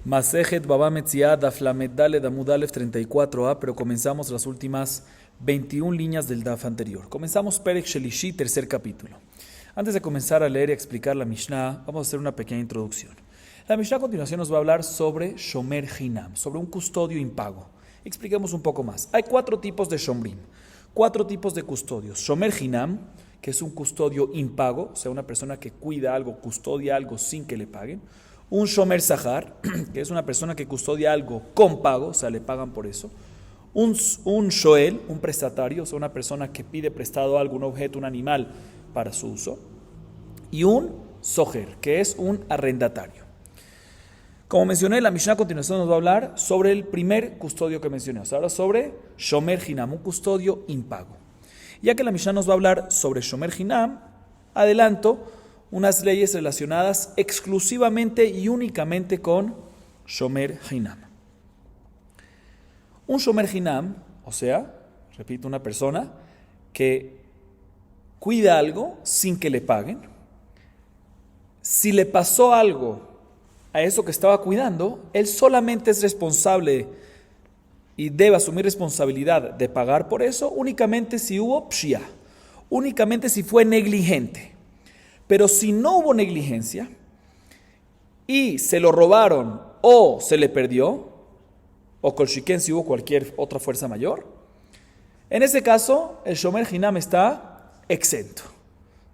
Masejet Baba Metziah, Daf Lamed Daled Amud Alef 34a, pero comenzamos las últimas 21 líneas del Daf anterior. Comenzamos Perek Shelishi, tercer capítulo. Antes de comenzar a leer y explicar la Mishnah, vamos a hacer una pequeña introducción. La Mishnah a continuación nos va a hablar sobre Shomer Hinam, sobre un custodio impago. Expliquemos un poco más. Hay 4 tipos de Shomrim, 4 tipos de custodios. Shomer Hinam, que es un custodio impago, o sea, una persona que cuida algo, custodia algo sin que le paguen. Un Shomer Sahar, que es una persona que custodia algo con pago, o sea, le pagan por eso. Un Shoel, un prestatario, o sea, una persona que pide prestado algo, un objeto, un animal para su uso. Y un Soher, que es un arrendatario. Como mencioné, la Mishnah a continuación nos va a hablar sobre el primer custodio que mencioné, o sea, ahora sobre Shomer Hinam, un custodio impago. Ya que la Mishnah nos va a hablar sobre Shomer Hinam, adelanto unas leyes relacionadas exclusivamente y únicamente con Shomer Hinam. Un Shomer Hinam, o sea, repito, una persona que cuida algo sin que le paguen. Si le pasó algo a eso que estaba cuidando, él solamente es responsable y debe asumir responsabilidad de pagar por eso únicamente si hubo pshia, únicamente si fue negligente. Pero si no hubo negligencia y se lo robaron o se le perdió, o colchiquén si hubo cualquier otra fuerza mayor, en ese caso el Shomer Hinam está exento.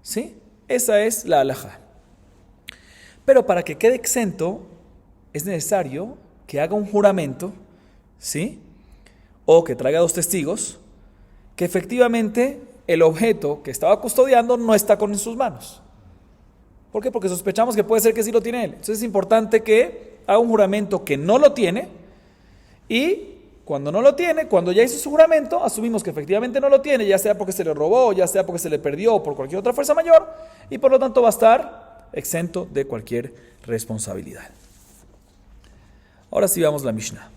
¿Sí? Esa es la halajá. Pero para que quede exento es necesario que haga un juramento, ¿sí? O que traiga 2 testigos, que efectivamente el objeto que estaba custodiando no está con en sus manos. ¿Por qué? Porque sospechamos que puede ser que sí lo tiene él. Entonces es importante que haga un juramento que no lo tiene, y cuando no lo tiene, cuando ya hizo su juramento, asumimos que efectivamente no lo tiene, ya sea porque se le robó, ya sea porque se le perdió o por cualquier otra fuerza mayor, y por lo tanto va a estar exento de cualquier responsabilidad. Ahora sí vamos a la Mishnah.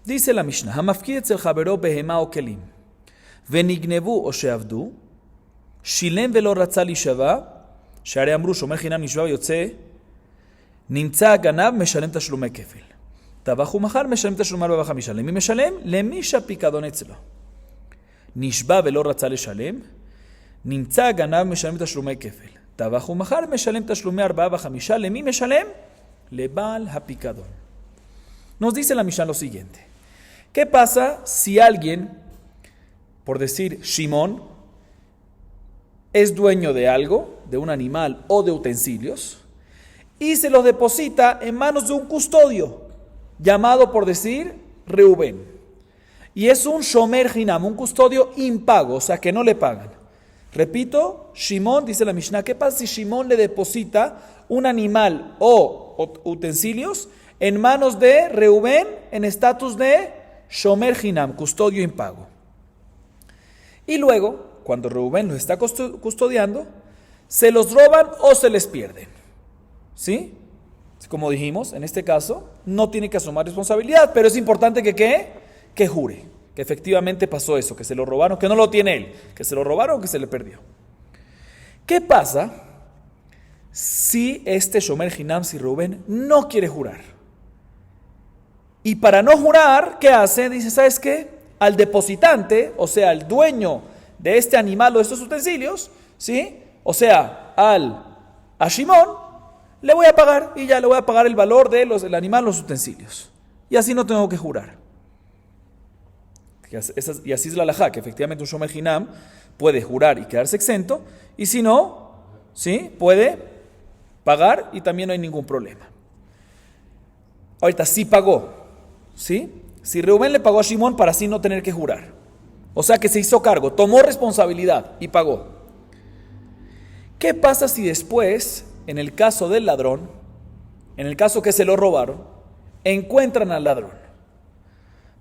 Dice la Mishnah: Hamafkid etzel chavero behema o kelim, venignevu o sheavdu, shilem velo ratza lishava, שהרי אמרו שומר חינם נשבע ויוצא, נמצא הגנב משלם תשלומי כפל. טבח ומכר משלם תשלומי 45. למי משלם? למי שהפיקדון אצלו. נשבע ולא רצה לשלם, נמצא הגנב משלם תשלומי כפל. טבח ומכר משלם תשלומי 45. למי משלם? לבעל הפיקדון. Nos dice la Mishnah lo siguiente: ¿qué pasa si alguien, por decir Shimón, es dueño de algo, de un animal o de utensilios, y se los deposita en manos de un custodio, llamado por decir Reubén? Y es un Shomer Hinam, un custodio impago, o sea que no le pagan. Repito, Shimón, dice la Mishnah, ¿qué pasa si Shimón le deposita un animal o utensilios en manos de Reubén en estatus de Shomer Hinam, custodio impago? Y luego, cuando Reubén los está custodiando, se los roban o se les pierden. ¿Sí? Como dijimos, en este caso, no tiene que asumir responsabilidad, pero es importante que jure, que efectivamente pasó eso, que se lo robaron, que no lo tiene él, que se lo robaron o que se le perdió. ¿Qué pasa si este Shomer Hinam, si Reubén, no quiere jurar? Y para no jurar, ¿qué hace? Dice, ¿sabes qué? Al depositante, o sea, al dueño de este animal o de estos utensilios, ¿sí? O sea, a Shimón, le voy a pagar y ya le voy a pagar el valor del animal o los utensilios. Y así no tengo que jurar. Y así es la halajá, que efectivamente un Shomer Hinam puede jurar y quedarse exento, y si no, ¿sí? Puede pagar y también no hay ningún problema. Ahorita sí pagó, ¿sí? Si Reubén le pagó a Shimón para así no tener que jurar, o sea que se hizo cargo, tomó responsabilidad y pagó. ¿Qué pasa si después, en el caso del ladrón, en el caso que se lo robaron, encuentran al ladrón?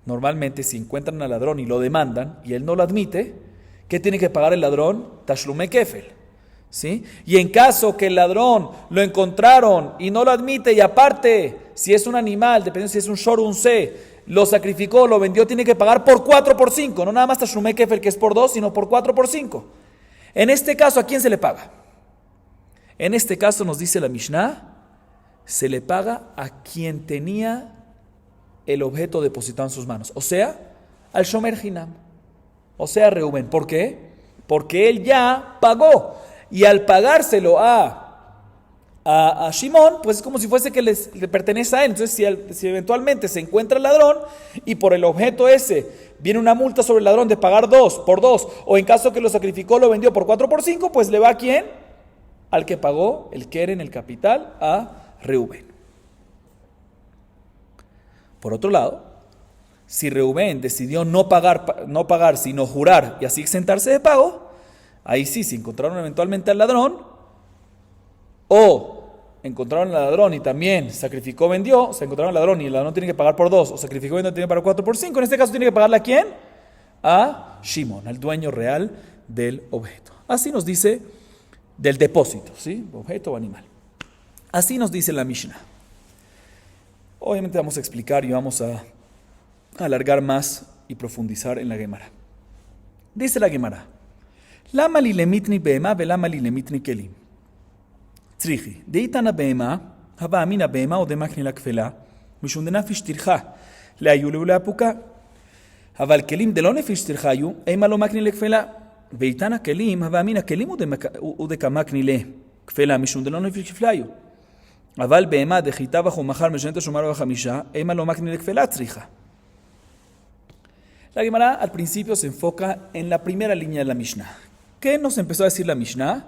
Normalmente si encuentran al ladrón y lo demandan y él no lo admite, ¿qué tiene que pagar el ladrón? Tashlume kefel, ¿sí? Y en caso que el ladrón lo encontraron y no lo admite, y aparte, si es un animal, dependiendo si es un shor o un se, lo sacrificó, lo vendió, tiene que pagar por 4 por 5, no nada más Tashlume kefel, que es por 2, sino por 4 por 5. En este caso, ¿a quién se le paga? En este caso nos dice la Mishnah se le paga a quien tenía el objeto depositado en sus manos. O sea, al Shomer Hinam. O sea, Reubén. ¿Por qué? Porque él ya pagó. Y al pagárselo a Shimón, pues es como si fuese que le pertenece a él. Entonces, si eventualmente se encuentra el ladrón y por el objeto ese viene una multa sobre el ladrón de pagar 2 por 2, o en caso que lo sacrificó, lo vendió por 4 por 5, pues le va a ¿quién? Al que pagó el keren, el capital, a Reubén. Por otro lado, si Reubén decidió no pagar, sino jurar y así exentarse de pago, ahí sí, si encontraron eventualmente al ladrón, o encontraron al ladrón y también sacrificó, vendió, se encontraron al ladrón y el ladrón tiene que pagar por 2, o sacrificó, vendió, tiene que pagar 4 por 5, en este caso tiene que pagarle ¿a quién? A Shimón, al dueño real del objeto. Así nos dice, del depósito, ¿sí? Objeto o animal. Así nos dice la Mishnah. Obviamente vamos a explicar y vamos a alargar más y profundizar en la Gemara. Dice la Gemara: Lama li lemitni behema velama li lemitni kelim. Tzrichi. Deitana behema, hava amina behema o demakni la kfela, mishum denafish tircha, leayule uleapuka. Hava al kelim delone fish tirchayu, ema lo makni le kfela. Veitana kelim, hava amina kelim o dekamakni le kfela, mishum delone fish kflayu. אבל בהמה דחיתה וכו מחר משנת השומר וחמישה, אימה לא מקנה לכפלה צריכה. La Gemara al principio se enfoca en la primera línea de la Mishnah. ¿Qué nos empezó a decir la Mishnah?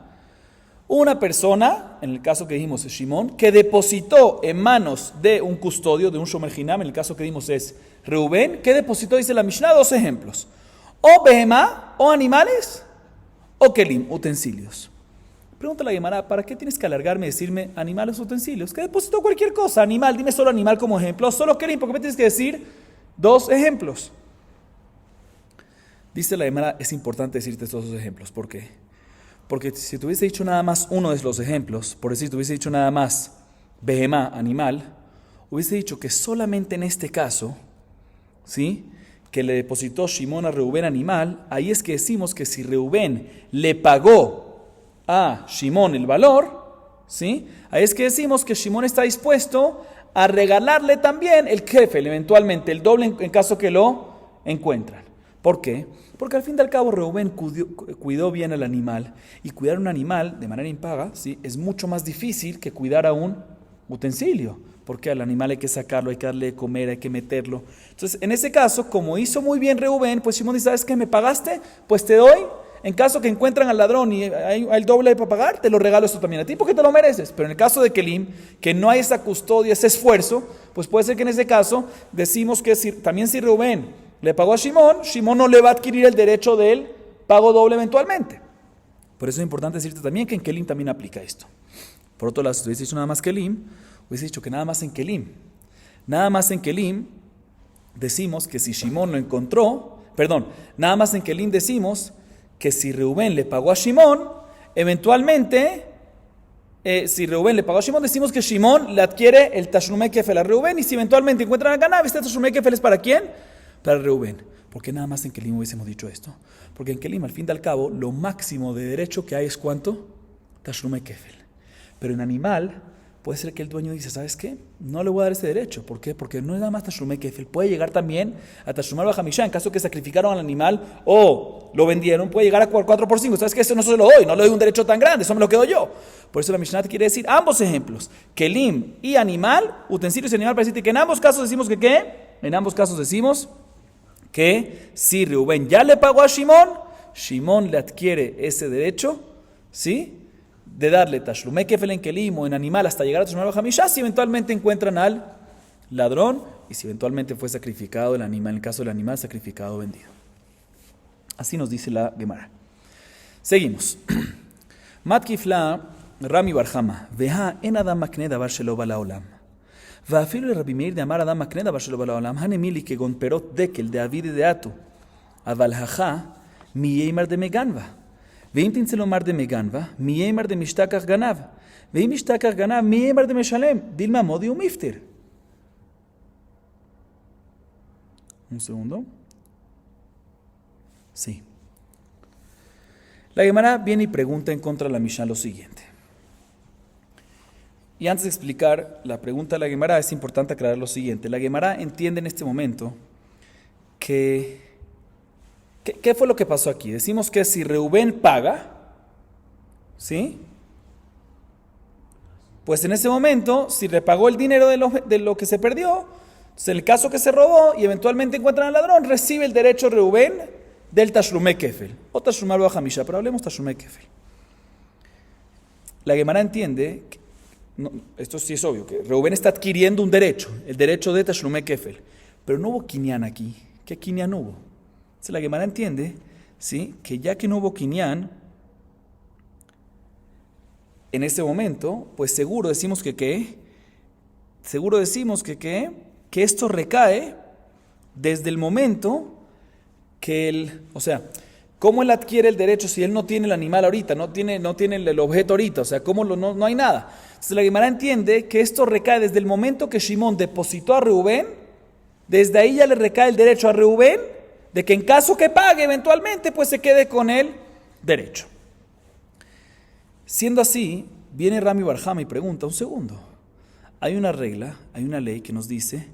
Una persona, en el caso que dijimos es Shimón, que depositó en manos de un custodio, de un Shomer Hinam, en el caso que dimos es Reubén, que depositó, dice la Mishnah, 2 ejemplos. O behemá, o animales, o kelim, utensilios. Pregunta la Gemara: ¿para qué tienes que alargarme y decirme animales o utensilios? Que depositó cualquier cosa, animal, dime solo animal como ejemplo, solo kelim, ¿por qué me tienes que decir 2 ejemplos? Dice la Gemara: es importante decirte estos 2 ejemplos. ¿Por qué? Porque si te hubiese dicho nada más uno de los ejemplos, por decir, te hubiese dicho nada más behemá, animal, hubiese dicho que solamente en este caso, ¿sí?, que le depositó Shimón a Reubén animal, ahí es que decimos que si Reubén le pagó a Shimón el valor, ¿sí?, ahí es que decimos que Shimón está dispuesto a regalarle también el kefel, eventualmente el doble en caso que lo encuentran. ¿Por qué? Porque al fin y al cabo Reubén cuidó bien al animal, y cuidar un animal de manera impaga, ¿sí?, es mucho más difícil que cuidar a un utensilio, porque al animal hay que sacarlo, hay que darle de comer, hay que meterlo. Entonces, en ese caso, como hizo muy bien Reubén, pues Shimón dice: ¿sabes qué? ¿Me pagaste? Pues te doy. En caso que encuentran al ladrón y hay el doble para pagar, te lo regalo esto también a ti porque te lo mereces. Pero en el caso de Kelim, que no hay esa custodia, ese esfuerzo, pues puede ser que en ese caso decimos que también si Reubén le pagó a Shimón, Shimón no le va a adquirir el derecho del pago doble eventualmente. Por eso es importante decirte también que en Kelim también aplica esto. Por otro lado, si hubiese dicho nada más Kelim, hubiese dicho que nada más en Kelim. Nada más en Kelim decimos que si Shimón lo encontró, nada más en Kelim decimos que si Reubén le pagó a Shimón, eventualmente, si Reubén le pagó a Shimón, decimos que Shimón le adquiere el Tashlumei Kefel a Reubén, y si eventualmente encuentran a Ganav, este Tashlumei Kefel es ¿para quién? Para Reubén. ¿Por qué nada más en Kelim hubiésemos dicho esto? Porque en Kelim, al fin y al cabo, lo máximo de derecho que hay es ¿cuánto? Tashlumei Kefel. Pero en animal, puede ser que el dueño dice: ¿sabes qué? No le voy a dar ese derecho. ¿Por qué? Porque no es nada más Tashlumei Kefel. Puede llegar también a Tashlumar Bajamishá, en caso que sacrificaron al animal o lo vendieron, puede llegar a 4 por 5. ¿Sabes qué? Eso no se lo doy, no le doy un derecho tan grande, eso me lo quedo yo. Por eso la Mishnah quiere decir ambos ejemplos, Kelim y animal, utensilios y animal, para decirte que en ambos casos decimos que ¿qué? En ambos casos decimos que si Reubén ya le pagó a Shimón, Shimón le adquiere ese derecho, ¿sí?, de darle Tashlumei Kefel en Kelim o en animal hasta llegar a Tashlumar Bajamishá, si eventualmente encuentran al ladrón y si eventualmente fue sacrificado el animal, en el caso del animal sacrificado o vendido. Así nos dice la Gemara. Seguimos. Matkifla Rami Barjama, Veha en Adam makne davar shelo ba laolam. ואפילו לרבי מאיר דאמר אדם מקנה דבר שלא בא לעולם, הנמי לי כגון פירות דקל דאבידי דאתו. אבל הכה מי יימר דמגנבה. ואם תמצא לומר דמגנבה, מי יימר דמשתכח גנב. ואם משתכח גנב, מי יימר דמשלם. דילמה מודי ומפטיר. Un segundo. Sí. La Gemara viene y pregunta en contra de la Mishnah lo siguiente. Y antes de explicar la pregunta de la Gemara, es importante aclarar lo siguiente. La Gemara entiende en este momento que ¿qué fue lo que pasó aquí? Decimos que si Reubén paga, ¿sí? Pues en ese momento, si repagó el dinero de lo que se perdió, entonces en el caso que se robó y eventualmente encuentran al ladrón, recibe el derecho Reubén del Tashlumé Kefel. O Tashlumé Hamisha, pero hablemos Tashlumé Kefel. La Gemara entiende, esto sí es obvio, que Reubén está adquiriendo un derecho, el derecho de Tashlumé Kefel. Pero no hubo Kinyan aquí. ¿Qué Kinyan hubo? Entonces la Gemara entiende, ¿sí?, que ya que no hubo Kinyan, en ese momento, pues seguro decimos que esto recae desde el momento que ¿cómo él adquiere el derecho si él no tiene el animal ahorita, no tiene el objeto ahorita? O sea, ¿cómo no hay nada? Entonces la Gemara entiende que esto recae desde el momento que Shimón depositó a Reubén, desde ahí ya le recae el derecho a Reubén, de que en caso que pague eventualmente, pues se quede con el derecho. Siendo así, viene Rami bar Hama y pregunta, un segundo, hay una regla, hay una ley que nos dice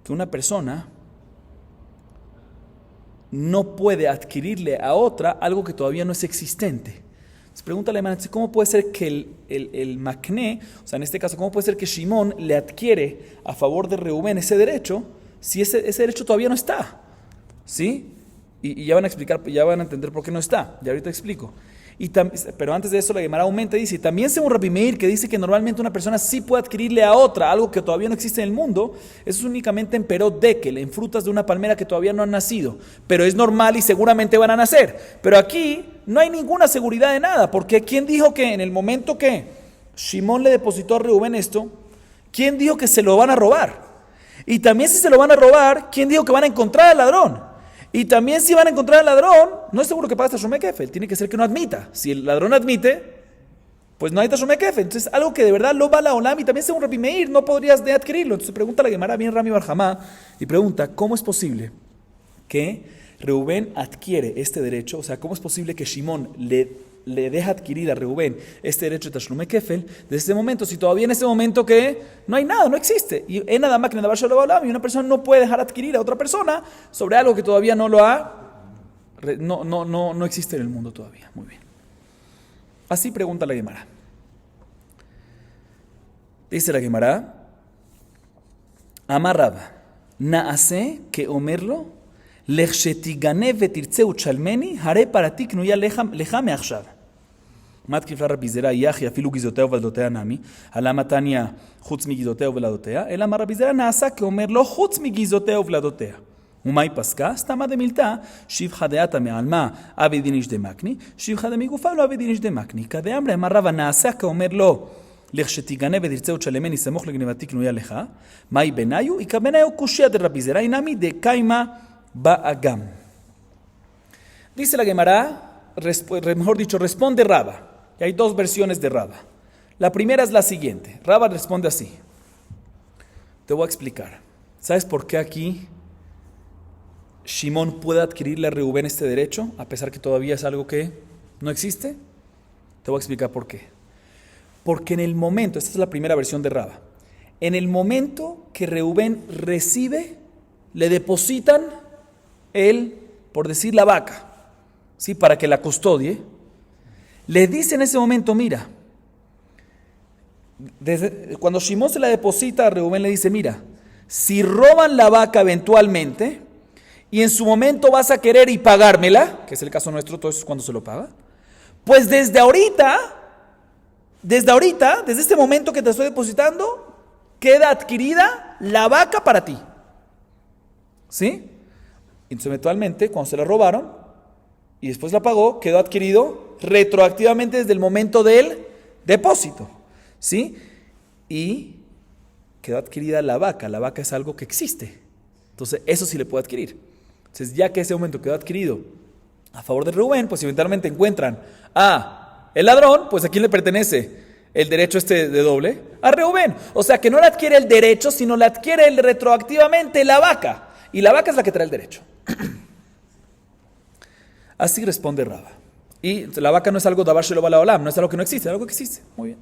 que una persona no puede adquirirle a otra algo que todavía no es existente. Entonces pregunta la hermana, ¿cómo puede ser que el Makné, o sea, en este caso, cómo puede ser que Shimón le adquiere a favor de Reubén ese derecho si ese derecho todavía no está? ¿Sí? Y ya van a explicar, ya van a entender por qué no está. Ya ahorita explico. Pero antes de eso la Gemara aumenta y dice, también según Rabbi Meir, que dice que normalmente una persona sí puede adquirirle a otra algo que todavía no existe en el mundo, eso es únicamente en perot dekel, en frutas de una palmera que todavía no han nacido, pero es normal y seguramente van a nacer. Pero aquí no hay ninguna seguridad de nada, porque ¿quién dijo que en el momento que Shimón le depositó a Reubén esto, quién dijo que se lo van a robar? Y también si se lo van a robar, ¿quién dijo que van a encontrar al ladrón? Y también si van a encontrar al ladrón, no es seguro que pague Tashlumé Kefel, tiene que ser que no admita. Si el ladrón admite, pues no hay Tashlumé Kefel. Entonces algo que de verdad lo va a la olam y también según Rabbi Meir no podrías de adquirirlo. Entonces pregunta la Gemara, bien Rami bar Hama, y pregunta, ¿cómo es posible que Reubén adquiere este derecho? O sea, ¿cómo es posible que Shimón le deja adquirir a Reubén este derecho de Tashlumé Kefel desde ese momento, si todavía en ese momento que no hay nada, no existe? Y en nada más que y una persona no puede dejar adquirir a otra persona sobre algo que todavía no existe en el mundo todavía. Muy bien. Así pregunta la Gemara. Dice la Gemara, Amarraba, Naase que omerlo, Lechshetigane vetirtzeu chalmeni, haré para ti knuya leja meachshav. מתקיף לה רבי זרע יחי אפילו גזעותיה ובלדותיה נמי, הלמה תניא חוץ מגזעותיה ובלדותיה, אלא מה רבי זרע נעשה כאומר לא חוץ מגזעותיה ובלדותיה. ומה היא פסקה? סתמה דמילתא, שבחא דעתא מעלמא אבי דינש דמקני, שבחא דמגופה לא אבי דינש דמקני. כדאמרי אמר רבא נעשה כאומר לא, לכשתיגנב ותרצה ותשלמני סמוך לגנבתי קנויה לך, מהי בניו? איכא בניו קושיא דרבי זרע אינמי דקיימא באגם. Dice la Gemara, mejor dicho, responde Raba. Y hay dos versiones de Raba. La primera es la siguiente. Raba responde así. Te voy a explicar. ¿Sabes por qué aquí Shimón puede adquirirle a Reubén este derecho, a pesar que todavía es algo que no existe? Te voy a explicar por qué. Porque en el momento, esta es la primera versión de Raba, en el momento que Reubén recibe, le depositan por decir la vaca, ¿sí?, para que la custodie, le dice en ese momento, mira, cuando Shimón se la deposita a Reubén, le dice, mira, si roban la vaca eventualmente y en su momento vas a querer y pagármela, que es el caso nuestro, todo eso es cuando se lo paga, pues desde este momento que te estoy depositando, queda adquirida la vaca para ti. ¿Sí? Entonces eventualmente, cuando se la robaron y después la pagó, quedó adquirido retroactivamente desde el momento del depósito. ¿Sí? Y quedó adquirida la vaca. La vaca es algo que existe. Entonces, eso sí le puede adquirir. Entonces, ya que ese momento quedó adquirido a favor de Reubén, pues eventualmente encuentran a el ladrón, pues ¿a quién le pertenece el derecho de doble? A Reubén. O sea, que no le adquiere el derecho, sino le adquiere retroactivamente la vaca. Y la vaca es la que trae el derecho. Así responde Raba. Y la vaca no es algo davar shelo bala olam, no es algo que no existe, es algo que existe. Muy bien.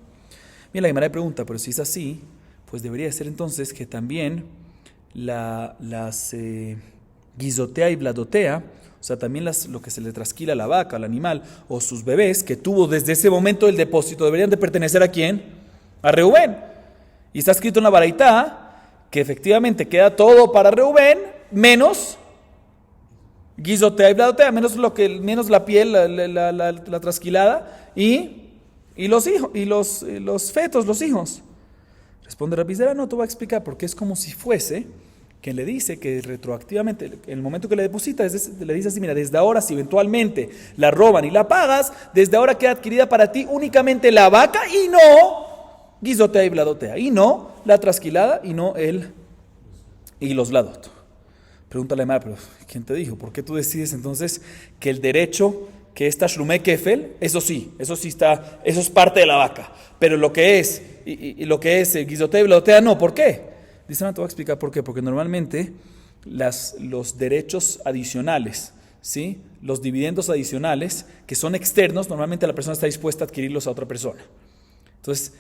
Mira, la Gemara pregunta, pero si es así, pues debería ser entonces que también las guizotea y bladotea, o sea, también lo que se le trasquila a la vaca, al animal, o sus bebés, que tuvo desde ese momento el depósito, deberían de pertenecer ¿a quién? A Reubén. Y está escrito en la baraitá que efectivamente queda todo para Reubén, menos guizotea y bladotea, menos la piel, la trasquilada, y los hijos, y los fetos, los hijos. Responde Rabbi Zera, no, te voy a explicar, porque es como si fuese que le dice que retroactivamente, en el momento que le deposita, le dice así, mira, desde ahora si eventualmente la roban y la pagas, desde ahora queda adquirida para ti únicamente la vaca y no guizotea y bladotea, y no la trasquilada y no y los bladot. Pregúntale a pero ¿quién te dijo? ¿Por qué tú decides entonces que el derecho que es Tashlumé Kefel, eso está, eso es parte de la vaca, pero lo que es, y lo que es el guizotea y bladotea no? ¿Por qué? Dice, no, te voy a explicar por qué. Porque normalmente los derechos adicionales, ¿sí? Los dividendos adicionales que son externos, normalmente la persona está dispuesta a adquirirlos a otra persona. Entonces,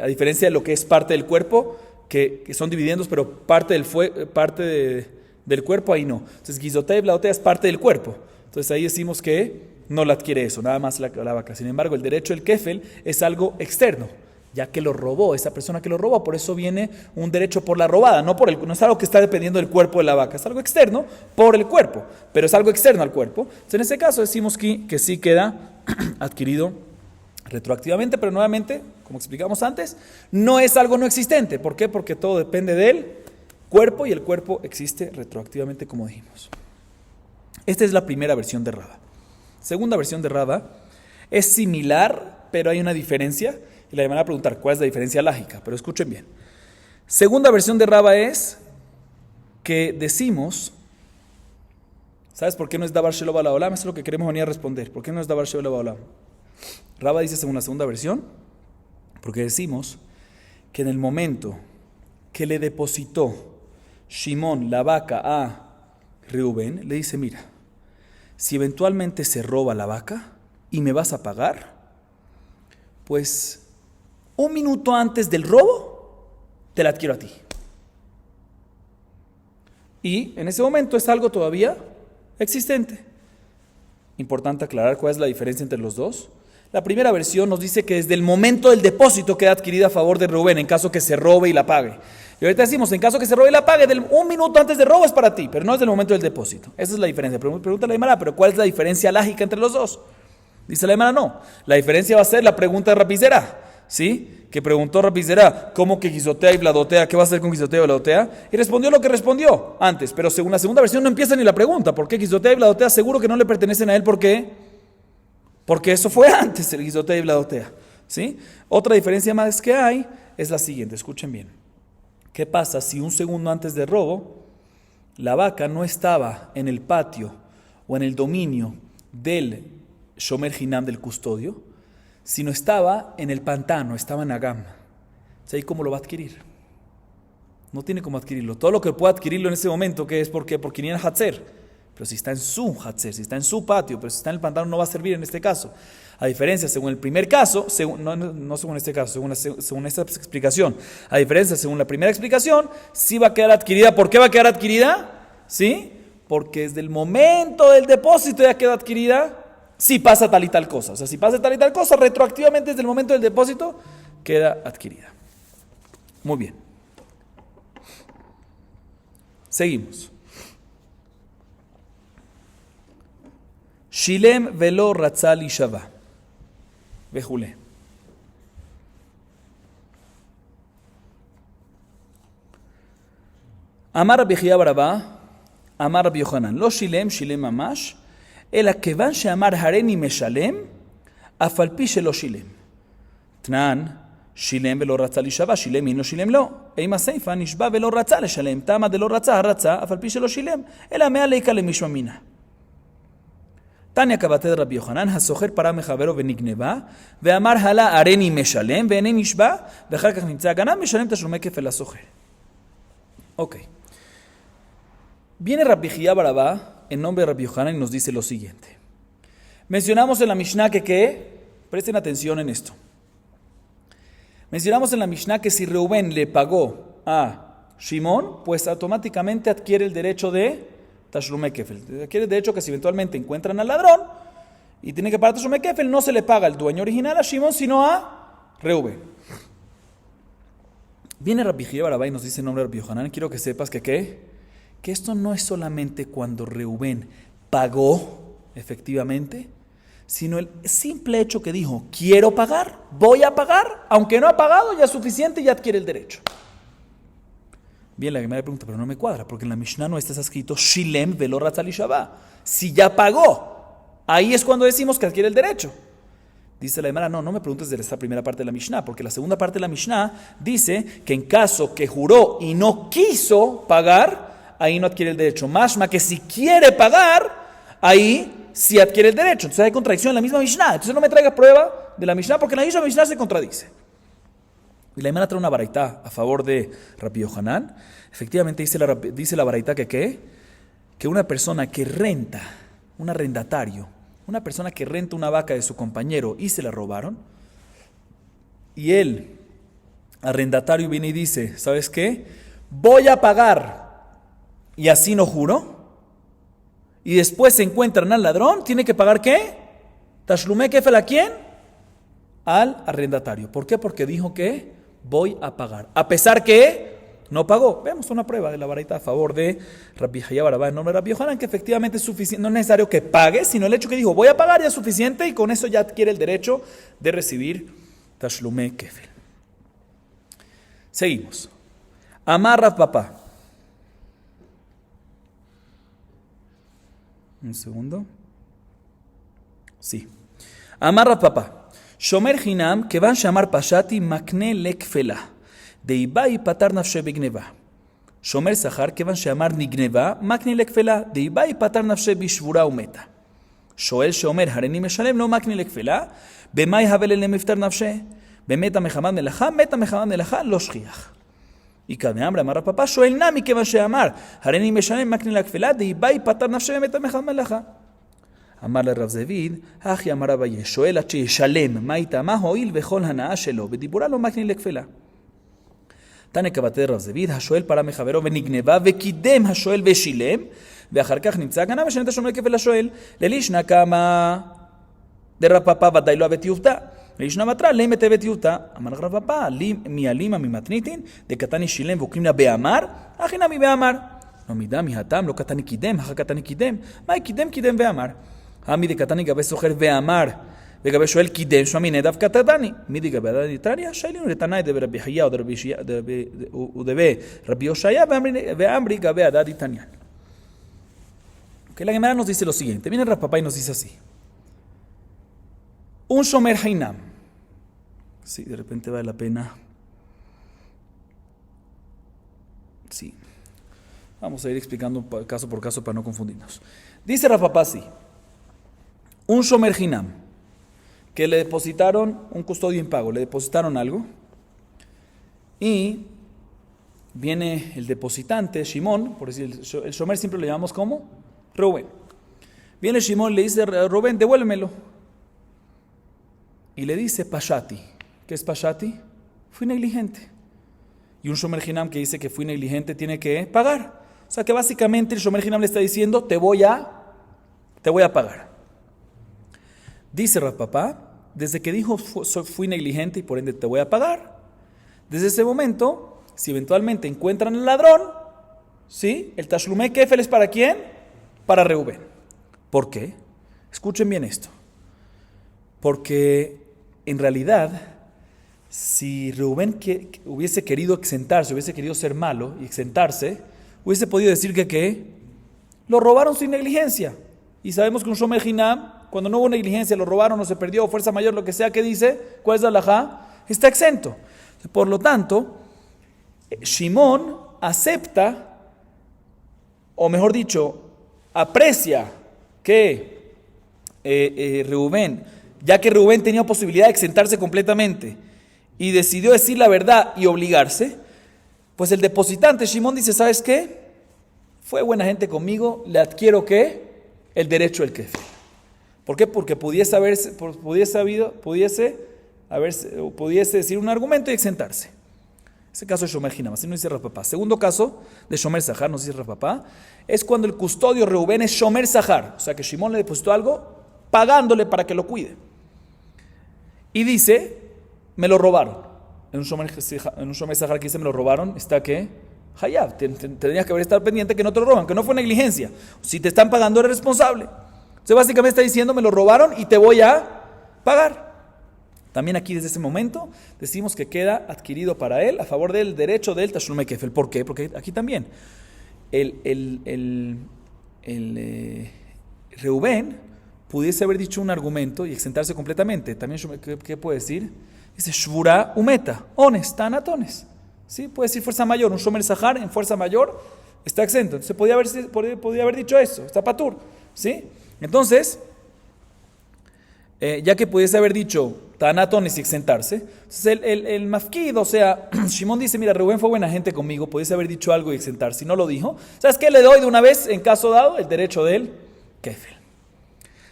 a diferencia de lo que es parte del cuerpo, que son dividendos, pero parte del cuerpo, ahí no. Entonces, guizotea y bladotea es parte del cuerpo. Entonces, ahí decimos que no la adquiere eso, nada más la vaca. Sin embargo, el derecho del kefel es algo externo, ya que lo robó, esa persona que lo robó, por eso viene un derecho por la robada, no es algo que está dependiendo del cuerpo de la vaca, es algo externo por el cuerpo, pero es algo externo al cuerpo. Entonces, en ese caso decimos que sí queda adquirido retroactivamente, pero nuevamente, como explicamos antes, no es algo no existente. ¿Por qué? Porque todo depende del cuerpo y el cuerpo existe retroactivamente, como dijimos. Esta es la primera versión de Rava. Segunda versión de Rava es similar, pero hay una diferencia. Y le van a preguntar cuál es la diferencia lágica, pero escuchen bien. Segunda versión de Rava es que decimos, ¿sabes por qué no es Davar Shelo Bala Olam? Eso es lo que queremos venir a responder. ¿Por qué no es Davar Shelo Bala Olam? Rava dice según la segunda versión, porque decimos que en el momento que le depositó Shimón la vaca a Reubén, le dice, mira, si eventualmente se roba la vaca y me vas a pagar, pues un minuto antes del robo, te la adquiero a ti. Y en ese momento es algo todavía existente. Importante aclarar cuál es la diferencia entre los dos. La primera versión nos dice que desde el momento del depósito queda adquirida a favor de Rubén, en caso que se robe y la pague. Y ahorita decimos, en caso que se robe y la pague, un minuto antes del robo es para ti, pero no es del momento del depósito. Esa es la diferencia. Pregunta la Aymara, pero ¿cuál es la diferencia lágica entre los dos? Dice la Aymara, no. La diferencia va a ser la pregunta de Rabbi Zera, ¿sí? Que preguntó Rabbi Zera, ¿cómo que guizotea y bladotea? ¿Qué va a hacer con guizotea y bladotea? Y respondió lo que respondió antes, pero según la segunda versión no empieza ni la pregunta. ¿Por qué guizotea y bladotea? Seguro que no le pertenecen a él. ¿Por qué? Porque eso fue antes, el guizotea y bladotea, ¿sí? Otra diferencia más que hay es la siguiente, escuchen bien. ¿Qué pasa si un segundo antes del robo la vaca no estaba en el patio o en el dominio del Shomer Hinam, del custodio, sino estaba en el pantano, estaba en Agam? ¿Ahí cómo lo va a adquirir? No tiene cómo adquirirlo. Todo lo que puede adquirirlo en ese momento, ¿qué es? Porque ni en Hatzer. Pero si está en su Hatzer, si está en su patio, pero si está en el pantano, no va a servir en este caso. A diferencia, según el primer caso, no según este caso, según esta explicación, a diferencia, según la primera explicación, sí va a quedar adquirida. ¿Por qué va a quedar adquirida? ¿Sí? Porque desde el momento del depósito ya queda adquirida. Si pasa tal y tal cosa. O sea, si pasa tal y tal cosa, retroactivamente desde el momento del depósito queda adquirida. Muy bien. Seguimos. Shilem velo ratzal ishava. Vejule. Amar Rabbi Chia bar Abba, Amar Rabbi Yochanan, lo shilem mamash, אלא כיוון שאמר הריני משלם, אף על פי שלא שילם. תנן, שילם ולא רצה להישבע, שילם אין לא שילם לא. אם הסיפא נשבע ולא רצה לשלם, תמה דלא רצה הרצה, אף על פי שלא שילם, אלא מעליקה למישהו מינה. תניא כבתד רבי יוחנן, הסוחר פרה מחברו ונגנבה, ואמר הלה הריני משלם ואיני נשבע, ואחר כך נמצא הגנב, משלם תשלומי כפל לסוחר. אוקיי. Viene Rabbi Chia bar Abba en nombre de Rabbi Yochanan y nos dice lo siguiente. Mencionamos en la Mishnah que presten atención en esto, Mencionamos en la Mishnah que si Reubén le pagó a Shimón, pues automáticamente adquiere el derecho de Tashlume Kefel. Adquiere el derecho que si eventualmente encuentran al ladrón y tiene que pagar Tashlume Kefel, no se le paga al dueño original a Shimón, sino a Reubén. Viene Rabbi Jia Bar Abba y nos dice en nombre de Rabbi Yohanan, quiero que sepas que esto no es solamente cuando Reubén pagó efectivamente, sino el simple hecho que dijo, quiero pagar, voy a pagar, aunque no ha pagado, ya es suficiente y ya adquiere el derecho. Bien, la primera pregunta, pero no me cuadra, porque en la Mishnah no está escrito Shilem velo ratzali shabá. Si ya pagó, ahí es cuando decimos que adquiere el derecho. Dice la Gemara, no me preguntes de esta primera parte de la Mishnah, porque la segunda parte de la Mishnah dice que en caso que juró y no quiso pagar, ahí no adquiere el derecho. Mashma que si quiere pagar, ahí sí adquiere el derecho. Entonces hay contradicción en la misma Mishnah. Entonces no me traiga prueba de la Mishnah, porque en la misma Mishnah se contradice. Y la Gemara trae una baraitá a favor de Rabbi Yohanan. Efectivamente dice la baraitá que una persona que renta, un arrendatario, una persona que renta una vaca de su compañero y se la robaron, y el arrendatario viene y dice, ¿sabes qué? Voy a pagar, y así no juro, y después se encuentran al ladrón, ¿tiene que pagar qué? ¿Tashlume kefel a quién? Al arrendatario. ¿Por qué? Porque dijo que voy a pagar, a pesar que no pagó. Vemos una prueba de la baraita a favor de Rabbi Jia Bar Abba en nombre de Rabbi Yohanan, que efectivamente es suficiente, no es necesario que pague, sino el hecho que dijo, voy a pagar ya es suficiente, y con eso ya adquiere el derecho de recibir Tashlume kefel. Seguimos. Amar Rav Papa. Un segundo. Sí. Amar Rav Papa. Shomer Hinam, que van a llamar Pashati, Makne Lekfela. De Ibai Patar Nafshe Bigneva. Shomer Sahar, que van a llamar Nigneva, Makne Lekfela. De Ibai Patar Nafshe Bishvura Umeta. Shoel Shomer Hareni Meshalem, no Makne Lekfela. Bemai Havel Lemiftar Nafshe. Bemeta Mehamad Melacha, Meta Mehamad Melacha, Lo Shriach. Y cada hambre Amar Rav Papa, Shoel Nami, que van a llamar Hareni Meshalem, Makne Lekfela. De Ibai Patar Nafshe, Bemeta Mehamad Melacha. אמר לרב זביד, אחי אמר אביי, שואל עד שישלם, מה איתמה הועיל וכל הנאה שלו, בדיבורה לא מקנה לכפלה. תנא קבתי רב זביד, השואל פרה מחברו ונגנבה, וקידם השואל ושילם, ואחר כך נמצא הגנה ושנה את השומר כפל לשואל. ללישנא קמא דרב פפא ודאי לא הבאת יובטא, ללישנא מטרא לימת הבאת יובטא. אמר רב פפא, מיאלימא ממתניתין, דקתני שילם וקרימנא באמר, אחי נמי באמר. לא מידה מהתם, לא קטני קידם, אחר קטני קידם, מה קידם קידם ואמר. מי דקתני גבי סוחר ואמר, וגבי שואל קידם, שמע נדב קטני. מי דגבי דתניא, שאלינו לתנאי דברבי חייא ודבי רבי הושעיה, ואמרי גבי הדד תניא. La Gemara nos dice lo siguiente. Viene Rav Papa y nos dice así. Un shomer hainam. Sí, de repente vale la pena. Sí. Vamos a ir explicando caso por caso para no confundirnos. Dice Rav Papa así. Un shomer hinam, que le depositaron un custodio impago, le depositaron algo, y viene el depositante, Shimón, por decir, el shomer siempre lo llamamos como Rubén. Viene Shimón y le dice, Rubén, devuélvemelo. Y le dice, Pashati. ¿Qué es Pashati? Fui negligente. Y un shomer hinam que dice que fui negligente tiene que pagar. O sea que básicamente el shomer hinam le está diciendo, te voy a pagar. Dice Rav Papa, desde que dijo fui negligente y por ende te voy a pagar, desde ese momento, si eventualmente encuentran al ladrón, ¿sí? El Tashlume Kefel es ¿para quién? Para Reubén. ¿Por qué? Escuchen bien esto. Porque en realidad, si Reubén hubiese querido exentarse, hubiese querido ser malo y exentarse, hubiese podido decir que lo robaron sin negligencia. Y sabemos que un shomer hinam, cuando no hubo negligencia, lo robaron o se perdió, o fuerza mayor, lo que sea que dice, ¿cuál es la halajá? Está exento. Por lo tanto, Shimón acepta, o mejor dicho, aprecia que Reubén, ya que Reubén tenía posibilidad de exentarse completamente y decidió decir la verdad y obligarse, pues el depositante Shimón dice, ¿sabes qué? Fue buena gente conmigo, le adquiero el derecho del kefil. ¿Por qué? Porque pudiese pudiese decir un argumento y exentarse. Ese caso es Shomer Hinam, así nos dice Rav Papá. Segundo caso de Shomer Sahar, nos dice Rav Papá, es cuando el custodio Reubén es Shomer Sahar, o sea que Shimón le depositó algo pagándole para que lo cuide. Y dice, me lo robaron. En un Shomer Sahar que dice me lo robaron, está que Hayab, tendrías que haber estado pendiente que no te lo roban, que no fue negligencia. Si te están pagando eres responsable. Entonces básicamente está diciendo me lo robaron y te voy a pagar. También aquí desde ese momento decimos que queda adquirido para él a favor del derecho del Tashlume Kefel. ¿Por qué? Porque aquí también Reubén pudiese haber dicho un argumento y exentarse completamente. También, ¿qué puede decir? Dice Shvura Umeta, ones, tanatones. ¿Sí? Puede decir fuerza mayor, un Shomer Sahar en fuerza mayor está exento. Entonces podía haber dicho eso, está patur. ¿Sí? Entonces, ya que pudiese haber dicho tanatones y exentarse, entonces el mafkid, o sea, Shimón dice, mira, Reubén fue buena gente conmigo, pudiese haber dicho algo y exentarse. Si no lo dijo, ¿sabes qué? Le doy de una vez, en caso dado, el derecho del kefel.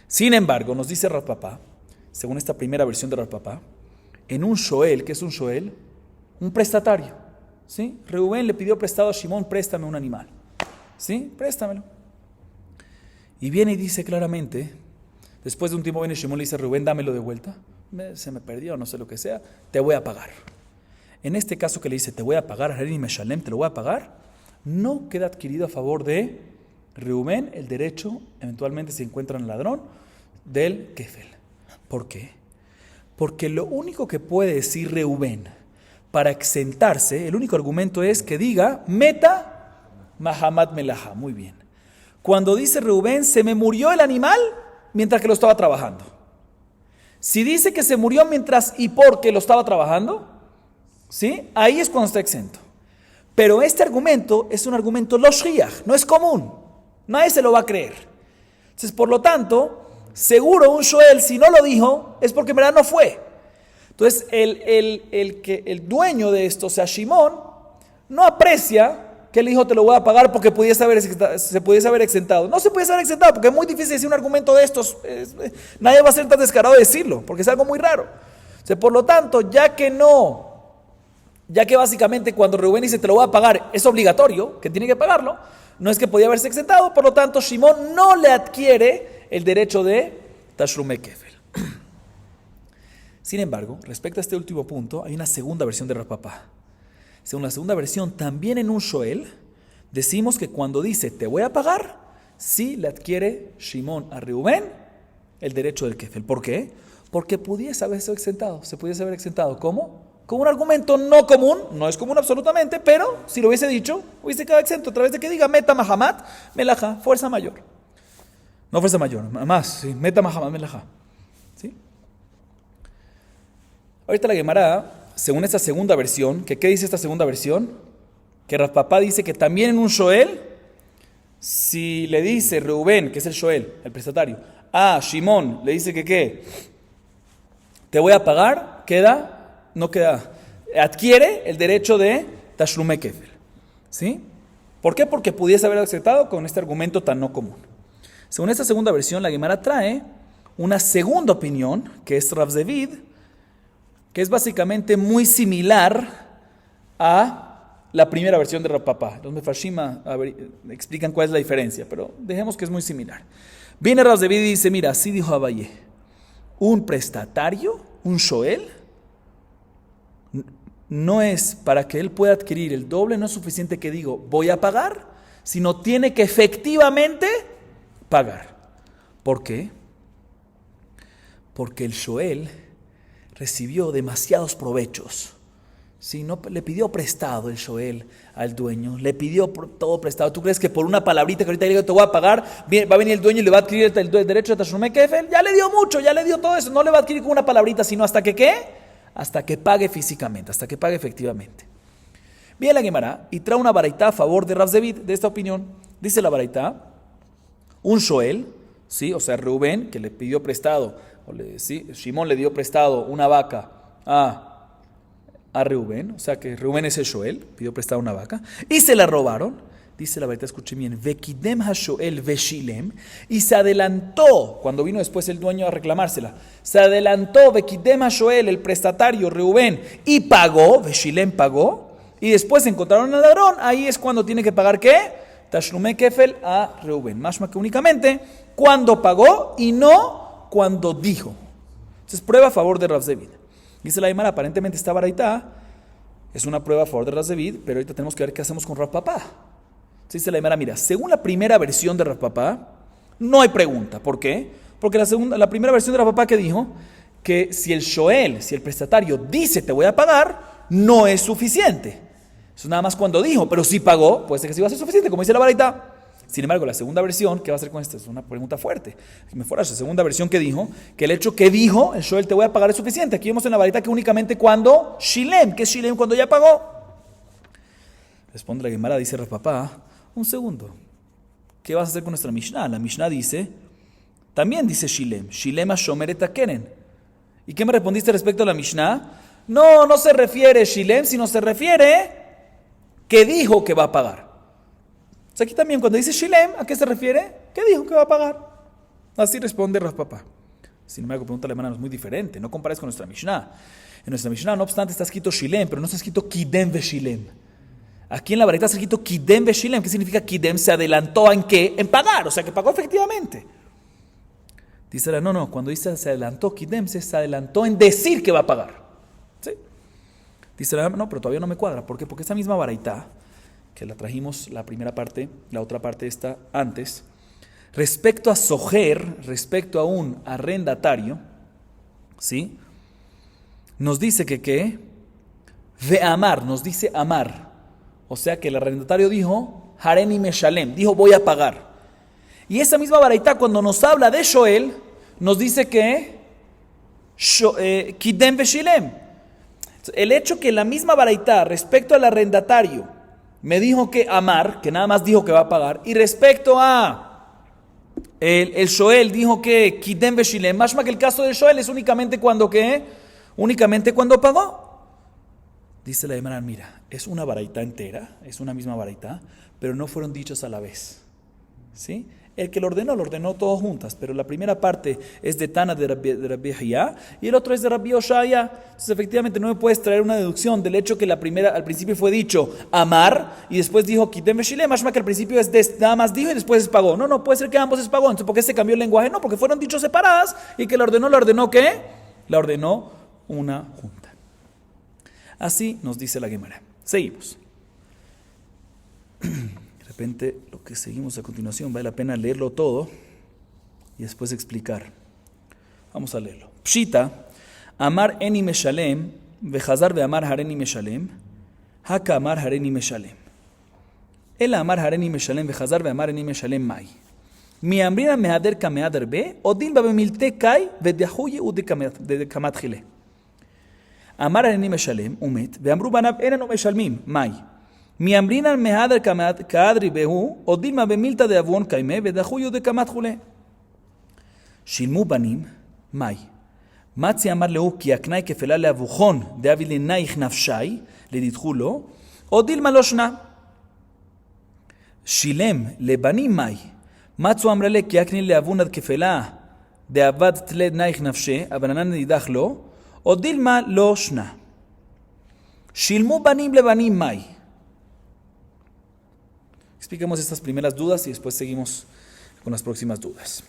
Sin embargo, nos dice Rav Papá, según esta primera versión de Rav Papá, en un shoel, ¿qué es un shoel? Un prestatario, ¿sí? Reubén le pidió prestado a Shimón, préstame un animal, ¿sí? Préstamelo. Y viene y dice claramente, después de un tiempo viene Shimón y le dice a Reubén, dámelo de vuelta, se me perdió, no sé lo que sea, te voy a pagar. En este caso que le dice, te voy a pagar, Harini Meshalem, te lo voy a pagar, no queda adquirido a favor de Reubén el derecho, eventualmente si encuentran ladrón, del kefel. ¿Por qué? Porque lo único que puede decir Reubén para exentarse, el único argumento es que diga, meta Mahamat Melaha. Muy bien. Cuando dice Reubén, se me murió el animal mientras que lo estaba trabajando. Si dice que se murió mientras y porque lo estaba trabajando, ¿sí? Ahí es cuando está exento. Pero este argumento es un argumento lo shriach, no es común. Nadie se lo va a creer. Entonces, por lo tanto, seguro un shoel, si no lo dijo, es porque en verdad no fue. Entonces, el dueño de esto, o sea, Shimón, no aprecia que el hijo te lo voy a pagar porque se pudiese haber exentado. No se pudiese haber exentado porque es muy difícil decir un argumento de estos. Nadie va a ser tan descarado de decirlo porque es algo muy raro. O sea, por lo tanto, ya que básicamente cuando Reubén dice te lo voy a pagar es obligatorio, que tiene que pagarlo, no es que podía haberse exentado, por lo tanto, Shimón no le adquiere el derecho de Tashlume Kefel. Sin embargo, respecto a este último punto, hay una segunda versión de Rav Papá. Según la segunda versión, también en un shoel, decimos que cuando dice te voy a pagar, sí le adquiere Shimón a Reubén el derecho del kefel. ¿Por qué? Porque pudiese haberse exentado. Se pudiese haber exentado. ¿Cómo? Con un argumento no común, no es común absolutamente, pero si lo hubiese dicho, hubiese quedado exento a través de que diga meta Mahamat Melaha, fuerza mayor. No fuerza mayor, más, sí, meta Mahamat Melaha. ¿Sí? Ahorita la Gemara, según esta segunda versión, ¿qué dice esta segunda versión? Que Rav Papá dice que también en un shoel, si le dice Reubén, que es el shoel, el prestatario, a Shimón le dice que ¿qué? Te voy a pagar, adquiere el derecho de Tashlume Kefel. ¿Sí? ¿Por qué? Porque pudiese haber aceptado con este argumento tan no común. Según esta segunda versión, la Gemara trae una segunda opinión, que es Rav Zevid, que es básicamente muy similar a la primera versión de Rav Papá. Los Mefarshim explican cuál es la diferencia, pero dejemos que es muy similar. Viene Rav Zevid y dice, mira, así dijo Abaye, un prestatario, un shoel, no es para que él pueda adquirir el doble, no es suficiente que digo voy a pagar, sino tiene que efectivamente pagar. ¿Por qué? Porque el shoel recibió demasiados provechos. Si no le pidió prestado el shoel al dueño, le pidió todo prestado. ¿Tú crees que por una palabrita que ahorita le digo te voy a pagar, va a venir el dueño y le va a adquirir el derecho de Tashlume Kefel? Ya le dio mucho, ya le dio todo eso. No le va a adquirir con una palabrita, sino hasta que ¿qué? Hasta que pague físicamente, hasta que pague efectivamente. Viene la Gemara y trae una baraitá a favor de Rav Zevid, de esta opinión. Dice la baraitá, un shoel, ¿sí? O sea, Reubén, que le pidió prestado, ¿sí? Shimón le dio prestado una vaca a Reubén, o sea que Reubén es el shoel, pidió prestado una vaca, y se la robaron. Dice la verdad, escuchen bien, Vekidem hashoel veshilem, y se adelantó, cuando vino después el dueño a reclamársela, se adelantó Vekidem hashoel, el prestatario, Reubén, y pagó, veshilem pagó, y después encontraron al ladrón, ahí es cuando tiene que pagar, ¿qué? Tashlume kefel a Reubén, mashma que únicamente cuando pagó y no cuando dijo. Entonces, prueba a favor de Rav Zevid. Dice la Gemara, aparentemente esta baraita es una prueba a favor de Rav Zevid, pero ahorita tenemos que ver qué hacemos con Rav Papá. Dice la Gemara, mira, según la primera versión de Rav Papá, no hay pregunta. ¿Por qué? Porque la primera versión de Rav Papá que dijo que si el shoel, si el prestatario dice te voy a pagar, no es suficiente. Eso nada más cuando dijo, pero si pagó, puede ser que sí va a ser suficiente, como dice la baraita. Sin embargo, la segunda versión, ¿qué va a hacer con esto? Es una pregunta fuerte. La segunda versión que dijo, que el hecho que dijo, el shoel te voy a pagar es suficiente. Aquí vemos en la baraita que únicamente cuando shilem, ¿qué es shilem? Cuando ya pagó. Responde la Gemara, dice Rav Papá, un segundo. ¿Qué vas a hacer con nuestra Mishnah? La Mishnah dice, también dice Shilem. Shilem Shomer et Keren. ¿Y qué me respondiste respecto a la Mishnah? No se refiere Shilem, sino se refiere que dijo que va a pagar. O sea, aquí también cuando dice Shilem, ¿a qué se refiere? ¿Qué dijo que va a pagar? Así responde Rav Papá. Sin embargo, pregunta la hermana, es muy diferente. No compares con nuestra Mishnah. En nuestra Mishnah, no obstante, está escrito Shilem, pero no está escrito Kidem ve Shilem. Aquí en la varita está escrito Kidem Beshilem. ¿Qué significa Kidem? Se adelantó en qué? En pagar, o sea que pagó efectivamente. Dice la no, cuando dice se adelantó Kidem, se adelantó en decir que va a pagar. ¿Sí? Dice la no, pero todavía no me cuadra. ¿Por qué? Porque esta misma varita, que la trajimos la primera parte, la otra parte está antes, respecto a sojer, respecto a un arrendatario, ¿sí? Nos dice que ¿qué? De amar, nos dice amar. O sea que el arrendatario dijo, Hareni Meshalem, dijo voy a pagar. Y esa misma baraita cuando nos habla de Shoel, nos dice que Kidem Beshilem. El hecho que la misma baraita respecto al arrendatario me dijo que amar, que nada más dijo que va a pagar, y respecto a el Shoel dijo que Kidem Beshilem, más que el caso del Shoel es únicamente cuando ¿qué? Únicamente cuando pagó. Dice la Gemara, mira, es una baraita entera, es una misma baraita, pero no fueron dichos a la vez. ¿Sí? El que lo ordenó todo juntas, pero la primera parte es de Tana de Rabbi Haya y el otro es de Rabbi Oshaya. Entonces, efectivamente, no me puedes traer una deducción del hecho que la primera, al principio fue dicho amar y después dijo Kidem Beshilem, más que al principio nada más dijo y después es pagó. No, puede ser que ambos es pagó. Entonces, ¿por qué se cambió el lenguaje? No, porque fueron dichos separadas y que la ordenó ¿qué? La ordenó una junta. Así nos dice la Gemara. Seguimos. De repente, lo que seguimos a continuación, vale la pena leerlo todo y después explicar. Vamos a leerlo. Pshita, amar eni meshalem, vejazar ve amar hareni meshalem, haka amar hareni meshalem. El amar hareni meshalem, vejazar ve amar eni meshalem mai. Mi amrina mehader kameader be, odin ba bemilte kai, vedehuye u de kamat chile. אמר אני משלם, ומת, ואמרו בניו איננו משלמים, מאי? מי אמרינן מהדר כהדרי בהו, או דילמה במילתא דאבון קיימה, ודחויו דקמת חולה. שילמו בנים, מאי? מצי אמר לו, כי הקנאי כפלה לאבוכון, דאבי לנייך נפשי, לדידחו לו, או דילמה לא שנה. שילם לבנים מאי? מצו אמר לה, כי הקנאי לאבון עד כפלה, דאבד תלד נייך נפשי, אבל ענן נדידח לו, o dilma lo shna. Shilmu banim lebanim mai. Expliquemos estas primeras dudas y después seguimos con las próximas dudas.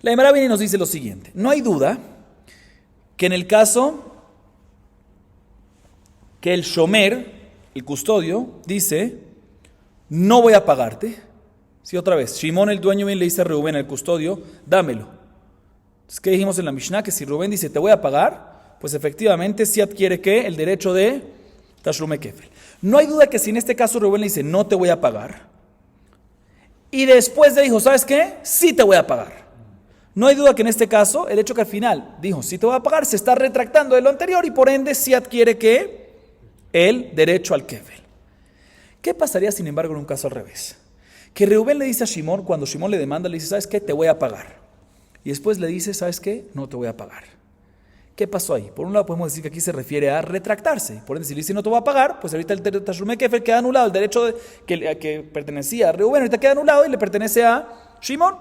La Gemara viene y nos dice lo siguiente. No hay duda que en el caso que el shomer, el custodio, dice, no voy a pagarte. Sí, otra vez, Shimón el dueño le dice a Reubén, el custodio, dámelo. ¿Qué dijimos en la Mishnah? Que si Rubén dice te voy a pagar, pues efectivamente sí adquiere ¿qué? El derecho de Tashlume Kefel. No hay duda que si en este caso Rubén le dice no te voy a pagar y después le dijo, ¿sabes qué? Sí te voy a pagar. No hay duda que en este caso el hecho que al final dijo sí te voy a pagar se está retractando de lo anterior y por ende sí adquiere ¿qué? El derecho al Kefel. ¿Qué pasaría sin embargo en un caso al revés? Que Rubén le dice a Shimón, cuando Shimón le demanda, le dice, ¿sabes qué? Te voy a pagar. Y después le dice, ¿sabes qué? No te voy a pagar. ¿Qué pasó ahí? Por un lado podemos decir que aquí se refiere a retractarse. Por ende, si le dice no te va a pagar, pues ahorita el Tashlumei Kefel queda anulado. El derecho que pertenecía a Reubén ahorita queda anulado y le pertenece a Shimon.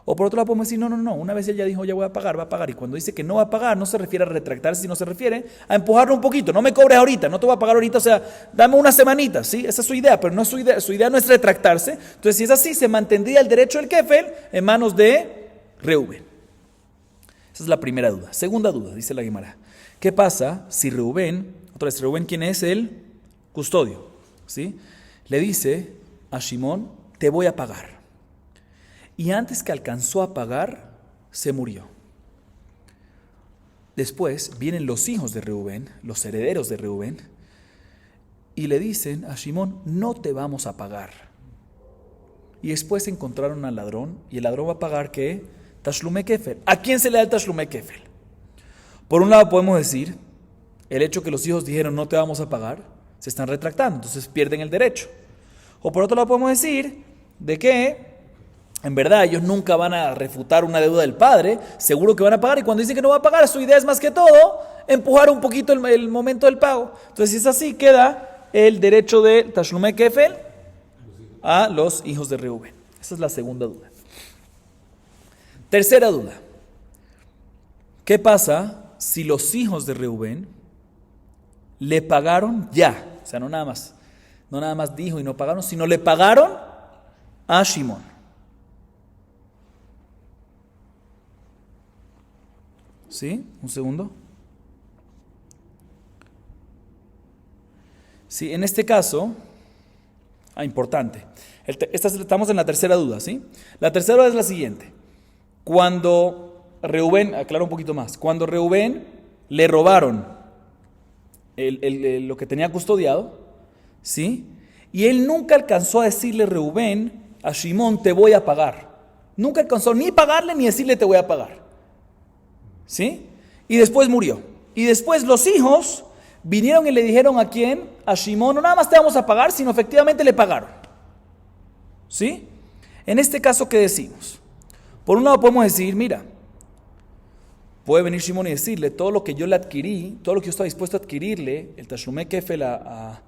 O por otro lado podemos decir, no. Una vez él ya dijo, ya voy a pagar, va a pagar. Y cuando dice que no va a pagar, no se refiere a retractarse, sino se refiere a empujarlo un poquito. No me cobres ahorita, no te voy a pagar ahorita, o sea, dame una semanita, ¿sí? Esa es su idea, pero no es su idea. Su idea no es retractarse. Entonces, si es así, se mantendría el derecho del Kefel en manos de Reubén. Esa es la primera duda. Segunda duda, dice la Gemara. ¿Qué pasa si Reubén, otra vez, Reubén, ¿quién es? El custodio, ¿sí? Le dice a Shimón, te voy a pagar. Y antes que alcanzó a pagar, se murió. Después vienen los hijos de Reubén, los herederos de Reubén, y le dicen a Shimón, no te vamos a pagar. Y después encontraron al ladrón, y el ladrón va a pagar, ¿qué? Tashlumei Kefel. ¿A quién se le da el Tashlumei Kefel? Por un lado podemos decir, el hecho que los hijos dijeron no te vamos a pagar, se están retractando, entonces pierden el derecho. O por otro lado podemos decir de que en verdad ellos nunca van a refutar una deuda del padre, seguro que van a pagar, y cuando dicen que no va a pagar, su idea es más que todo empujar un poquito el momento del pago. Entonces si es así, queda el derecho de Tashlumei Kefel a los hijos de Reubén. Esa es la segunda duda. Tercera duda. ¿Qué pasa si los hijos de Reubén le pagaron ya? O sea, no nada más dijo y no pagaron, sino le pagaron a Shimón. ¿Sí? Un segundo. Sí, en este caso, importante. Estamos en la tercera duda, ¿sí? La tercera duda es la siguiente. Cuando Reubén, aclaro un poquito más, cuando Reubén le robaron lo que tenía custodiado, ¿sí? Y él nunca alcanzó a decirle Reubén a Shimón, te voy a pagar. Nunca alcanzó ni pagarle ni decirle te voy a pagar. ¿Sí? Y después murió. Y después los hijos vinieron y le dijeron a quién, a Shimón, no nada más te vamos a pagar, sino efectivamente le pagaron. ¿Sí? En este caso, ¿qué decimos? Por un lado podemos decir, mira, puede venir Shimón y decirle, todo lo que yo le adquirí, todo lo que yo estaba dispuesto a adquirirle, el Tashlumei Kefel a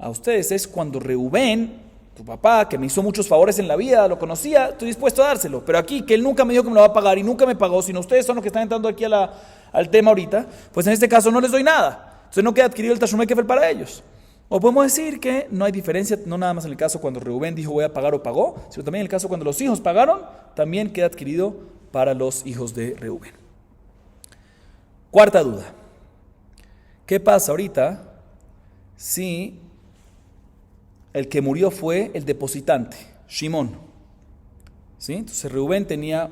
ustedes, es cuando Reubén, tu papá, que me hizo muchos favores en la vida, lo conocía, estoy dispuesto a dárselo. Pero aquí, que él nunca me dijo que me lo va a pagar y nunca me pagó, sino ustedes son los que están entrando aquí al tema ahorita, pues en este caso no les doy nada. Entonces no queda adquirido el Tashlumei Kefel para ellos. O podemos decir que no hay diferencia, no nada más en el caso cuando Reubén dijo voy a pagar o pagó, sino también en el caso cuando los hijos pagaron, también queda adquirido para los hijos de Reubén. Cuarta duda. ¿Qué pasa ahorita si el que murió fue el depositante, Shimón? ¿Sí? Entonces Reubén tenía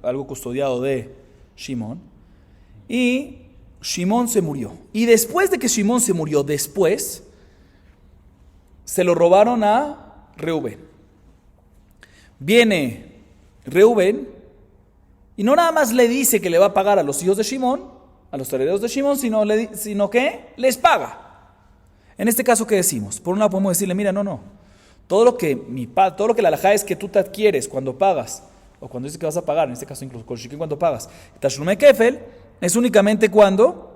algo custodiado de Shimón y Shimón se murió. Y después de que Shimón se murió, se lo robaron a Reubén. Viene Reubén y no nada más le dice que le va a pagar a los hijos de Shimón, a los herederos de Shimón, sino que les paga. En este caso, ¿qué decimos? Por un lado podemos decirle, mira, no. Todo lo que la halajá es que tú te adquieres cuando pagas, o cuando dices que vas a pagar, en este caso incluso con Shikin cuando pagas, Tashlumei Kefel es únicamente cuando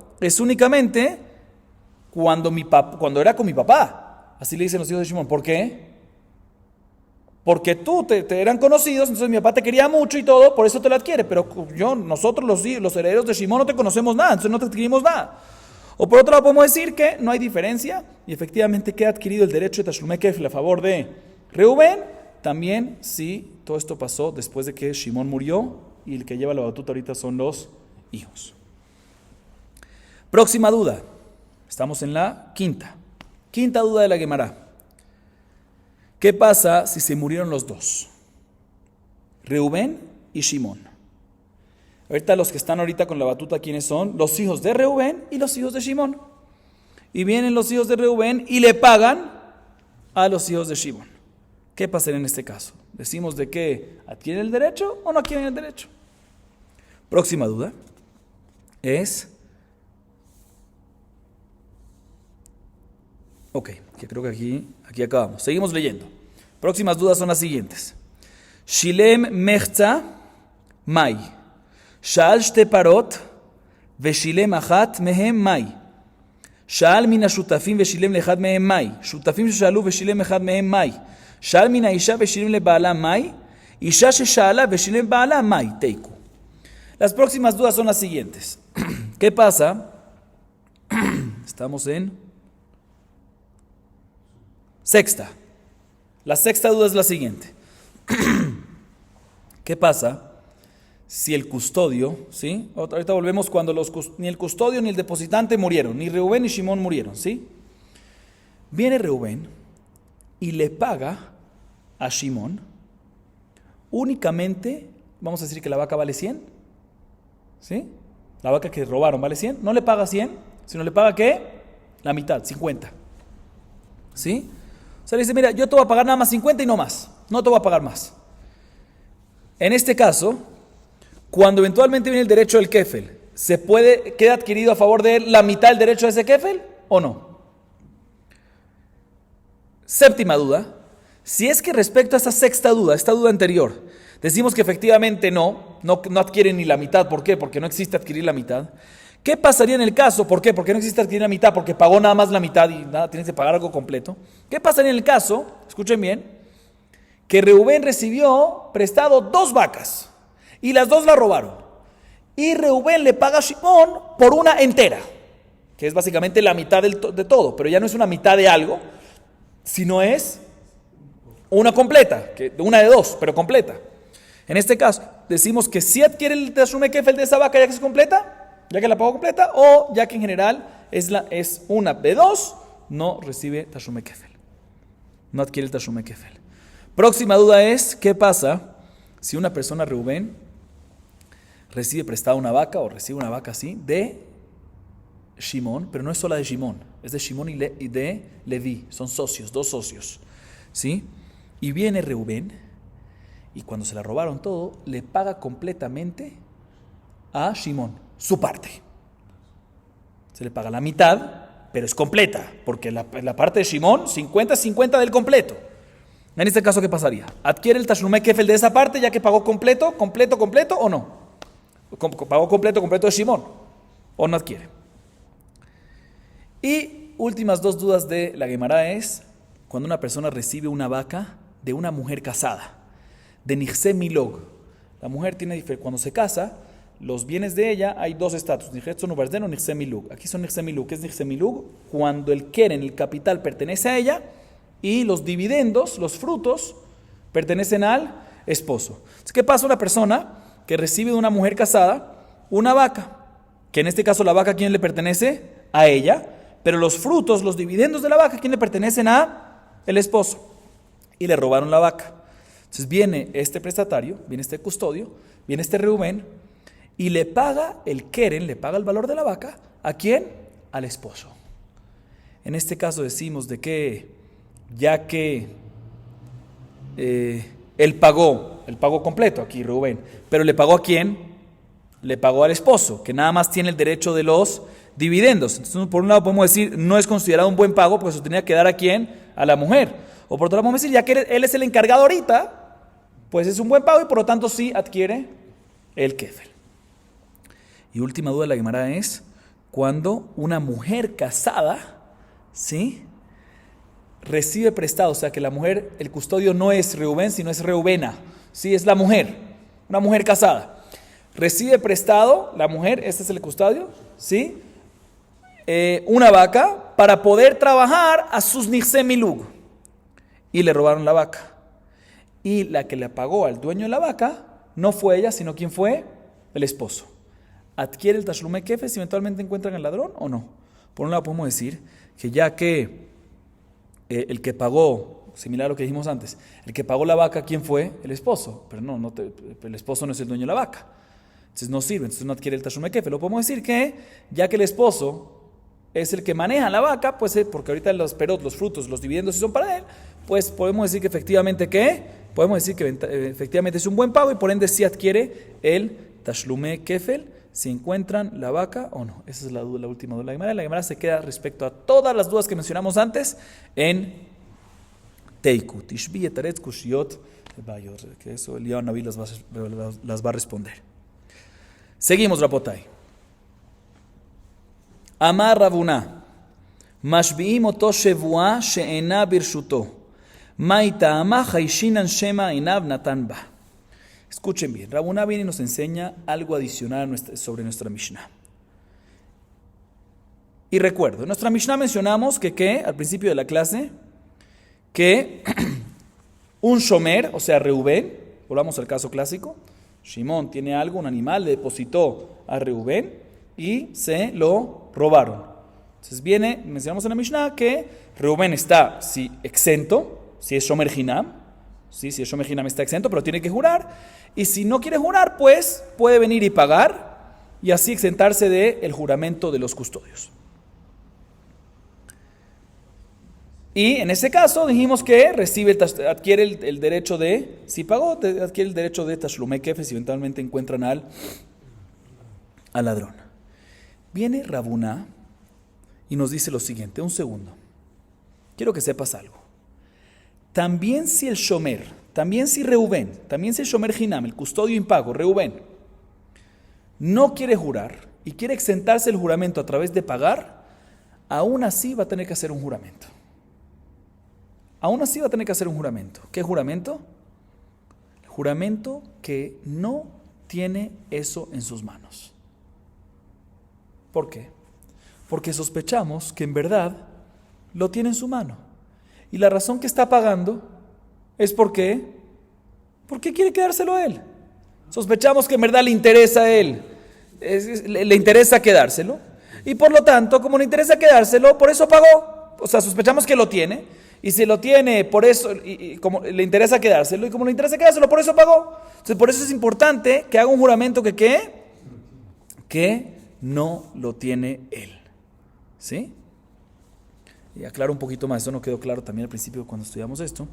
era con mi papá. Así le dicen los hijos de Shimón. ¿Por qué? Porque tú te eran conocidos, entonces mi papá te quería mucho y todo, por eso te lo adquiere. Pero nosotros los herederos de Shimón no te conocemos nada, entonces no te adquirimos nada. O por otro lado podemos decir que no hay diferencia y efectivamente queda adquirido el derecho de Tashlumei Kefel a favor de Reubén, también si todo esto pasó después de que Shimón murió y el que lleva la batuta ahorita son los hijos. Próxima duda. Estamos en la quinta duda de la Gemara. ¿Qué pasa si se murieron los dos? Reubén y Shimón. Ahorita los que están ahorita con la batuta, ¿quiénes son? Los hijos de Reubén y los hijos de Shimón. Y vienen los hijos de Reubén y le pagan a los hijos de Shimón. ¿Qué pasaría en este caso? ¿Decimos de que adquieren el derecho o no adquieren el derecho? Próxima duda es... Ok, que creo que aquí acabamos. Seguimos leyendo. Próximas dudas son las siguientes. Shilem mechza mai. Shal shte parot ושילם אחת מהם מאי. שאל מן השותפים ושילם לאחד מהם מאי. שותפים ששאלו ושילם אחד מהם מאי. שאל מן האישה ושילם לבעלה מאי. Isha sheshala veshilem baala mai teiku. Las próximas dudas son las siguientes. ¿Qué pasa? Estamos en sexta. La sexta duda es la siguiente. ¿Qué pasa si el custodio, ¿sí? Ahorita volvemos cuando ni el custodio ni el depositante murieron, ni Reubén ni Shimón murieron, ¿sí? Viene Reubén y le paga a Shimón únicamente, vamos a decir que la vaca vale 100, ¿sí? La vaca que robaron vale 100, no le paga 100, sino le paga ¿qué? La mitad, 50, ¿sí? O sea, le dice, mira, yo te voy a pagar nada más 50 y no más, no te voy a pagar más. En este caso, cuando eventualmente viene el derecho del kefel, ¿queda adquirido a favor de él la mitad del derecho de ese kefel o no? Séptima duda. Si es que respecto a esta sexta duda, esta duda anterior, decimos que efectivamente no adquieren ni la mitad. ¿Por qué? Porque no existe adquirir la mitad. ¿Qué pasaría en el caso? ¿Por qué? Porque no existe adquirir la mitad, porque pagó nada más la mitad y nada, tienes que pagar algo completo. ¿Qué pasaría en el caso? Escuchen bien, que Reubén recibió prestado 2 vacas y las 2 la robaron. Y Reubén le paga a Shimón por una entera, que es básicamente la mitad de todo, pero ya no es una mitad de algo, sino es una completa, una de 2, pero completa. En este caso, decimos que si adquiere el tashume kefel de esa vaca ya que es completa, ya que la pagó completa, o ya que en general es una de 2, no recibe tashume kefel. No adquiere el tashume kefel. Próxima duda es, ¿qué pasa si una persona, Reubén, recibe prestada una vaca o recibe una vaca así de Shimón, pero no es sola de Shimón, es de Shimón y de Leví, son socios, 2 socios, ¿sí? Y viene Reubén y cuando se la robaron todo, le paga completamente a Shimón su parte. Se le paga la mitad, pero es completa, porque la parte de Shimón, 50-50 del completo. En este caso, ¿qué pasaría? ¿Adquiere el tashume kefel de esa parte ya que pagó completo o no? ¿Pagó completo de Shimón o no adquiere? Y últimas 2 dudas de la Gemara es cuando una persona recibe una vaca de una mujer casada, de Nixé Milog. La mujer cuando se casa, los bienes de ella hay 2 estatus, Nixé Ubarden o Nixé Milug. Aquí son Nixé Milug. ¿Qué es Nixé Milug? Cuando el keren, el capital, pertenece a ella y los dividendos, los frutos, pertenecen al esposo. Entonces, ¿qué pasa? Una persona que recibe de una mujer casada una vaca, que en este caso la vaca, ¿a quién le pertenece? A ella, pero los frutos, los dividendos de la vaca, ¿a quién le pertenecen? A el esposo. Y le robaron la vaca. Entonces viene este prestatario, viene este custodio, viene este Reubén y le paga el keren, le paga el valor de la vaca. ¿A quién? Al esposo. En este caso decimos de que ya que él pagó completo aquí Reubén, pero ¿le pagó a quién? Le pagó al esposo, que nada más tiene el derecho de los dividendos. Entonces, por un lado podemos decir, no es considerado un buen pago, porque se tenía que dar a quién? A la mujer. O por otro lado podemos decir, ya que él es el encargado ahorita, pues es un buen pago y por lo tanto sí adquiere el kefel. Y última duda de la Gemara es, cuando una mujer casada, ¿sí?, recibe prestado, o sea que la mujer, el custodio no es Reubén, sino es Reubena, ¿sí? Es la mujer, una mujer casada. Recibe prestado, la mujer, este es el custodio, ¿sí?, una vaca para poder trabajar a sus Nixé Milug. Y le robaron la vaca. Y la que le pagó al dueño de la vaca no fue ella, sino ¿quién fue? El esposo. ¿Adquiere el tashlume kefel si eventualmente encuentran al ladrón o no? Por un lado podemos decir que ya que el que pagó, similar a lo que dijimos antes, el que pagó la vaca, ¿quién fue? El esposo. Pero el esposo no es el dueño de la vaca. Entonces no sirve, entonces no adquiere el tashlume kefel. Lo podemos decir que ya que el esposo es el que maneja la vaca, pues porque ahorita los perot, los frutos, los dividendos sí son para él, pues podemos decir que efectivamente efectivamente es un buen pago y por ende sí adquiere el tashlume kefel si encuentran la vaca o no. Esa es la última duda de la Gemara. La Gemara se queda respecto a todas las dudas que mencionamos antes en Teiku, Tishbi, Etaretz, Kushiot, que eso Eliyahu Naví las va a responder. Seguimos, Rabotai. Amar Rabuna, Mashbi'im oto shevua she'ena birshuto, Maita'ama haishinan shema enav natan ba. Escuchen bien, Rabuna viene y nos enseña algo adicional sobre nuestra Mishnah. Y recuerdo, en nuestra Mishnah mencionamos que al principio de la clase, que un shomer, o sea, Reubén, volvamos al caso clásico, Shimón tiene algo, un animal, le depositó a Reubén y se lo robaron. Entonces mencionamos en la Mishnah que Reubén está exento, si es shomer hinam, si es shomer hinam está exento, pero tiene que jurar, y si no quiere jurar, pues puede venir y pagar, y así exentarse del juramento de los custodios. Y en ese caso dijimos que adquiere el derecho de, si pagó, adquiere el derecho de Tashlumei Kefes si eventualmente encuentran al ladrón. Viene Rabuna y nos dice lo siguiente, un segundo. Quiero que sepas algo. También si el Shomer, también si Reubén, también si el Shomer Hinam, el custodio impago, Reubén, no quiere jurar y quiere exentarse del juramento a través de pagar, aún así va a tener que hacer un juramento. Aún así va a tener que hacer un juramento. ¿Qué juramento? El juramento que no tiene eso en sus manos. ¿Por qué? Porque sospechamos que en verdad lo tiene en su mano. Y la razón que está pagando es porque quiere quedárselo a él. Sospechamos que en verdad le interesa a él. Le interesa quedárselo. Y por lo tanto, como le interesa quedárselo, por eso pagó. O sea, sospechamos que lo tiene. Y si lo tiene, por eso, y como le interesa quedárselo, y como le interesa quedárselo, por eso pagó. Entonces, por eso es importante que haga un juramento que no lo tiene él. ¿Sí? Y aclaro un poquito más, eso no quedó claro también al principio cuando estudiamos esto.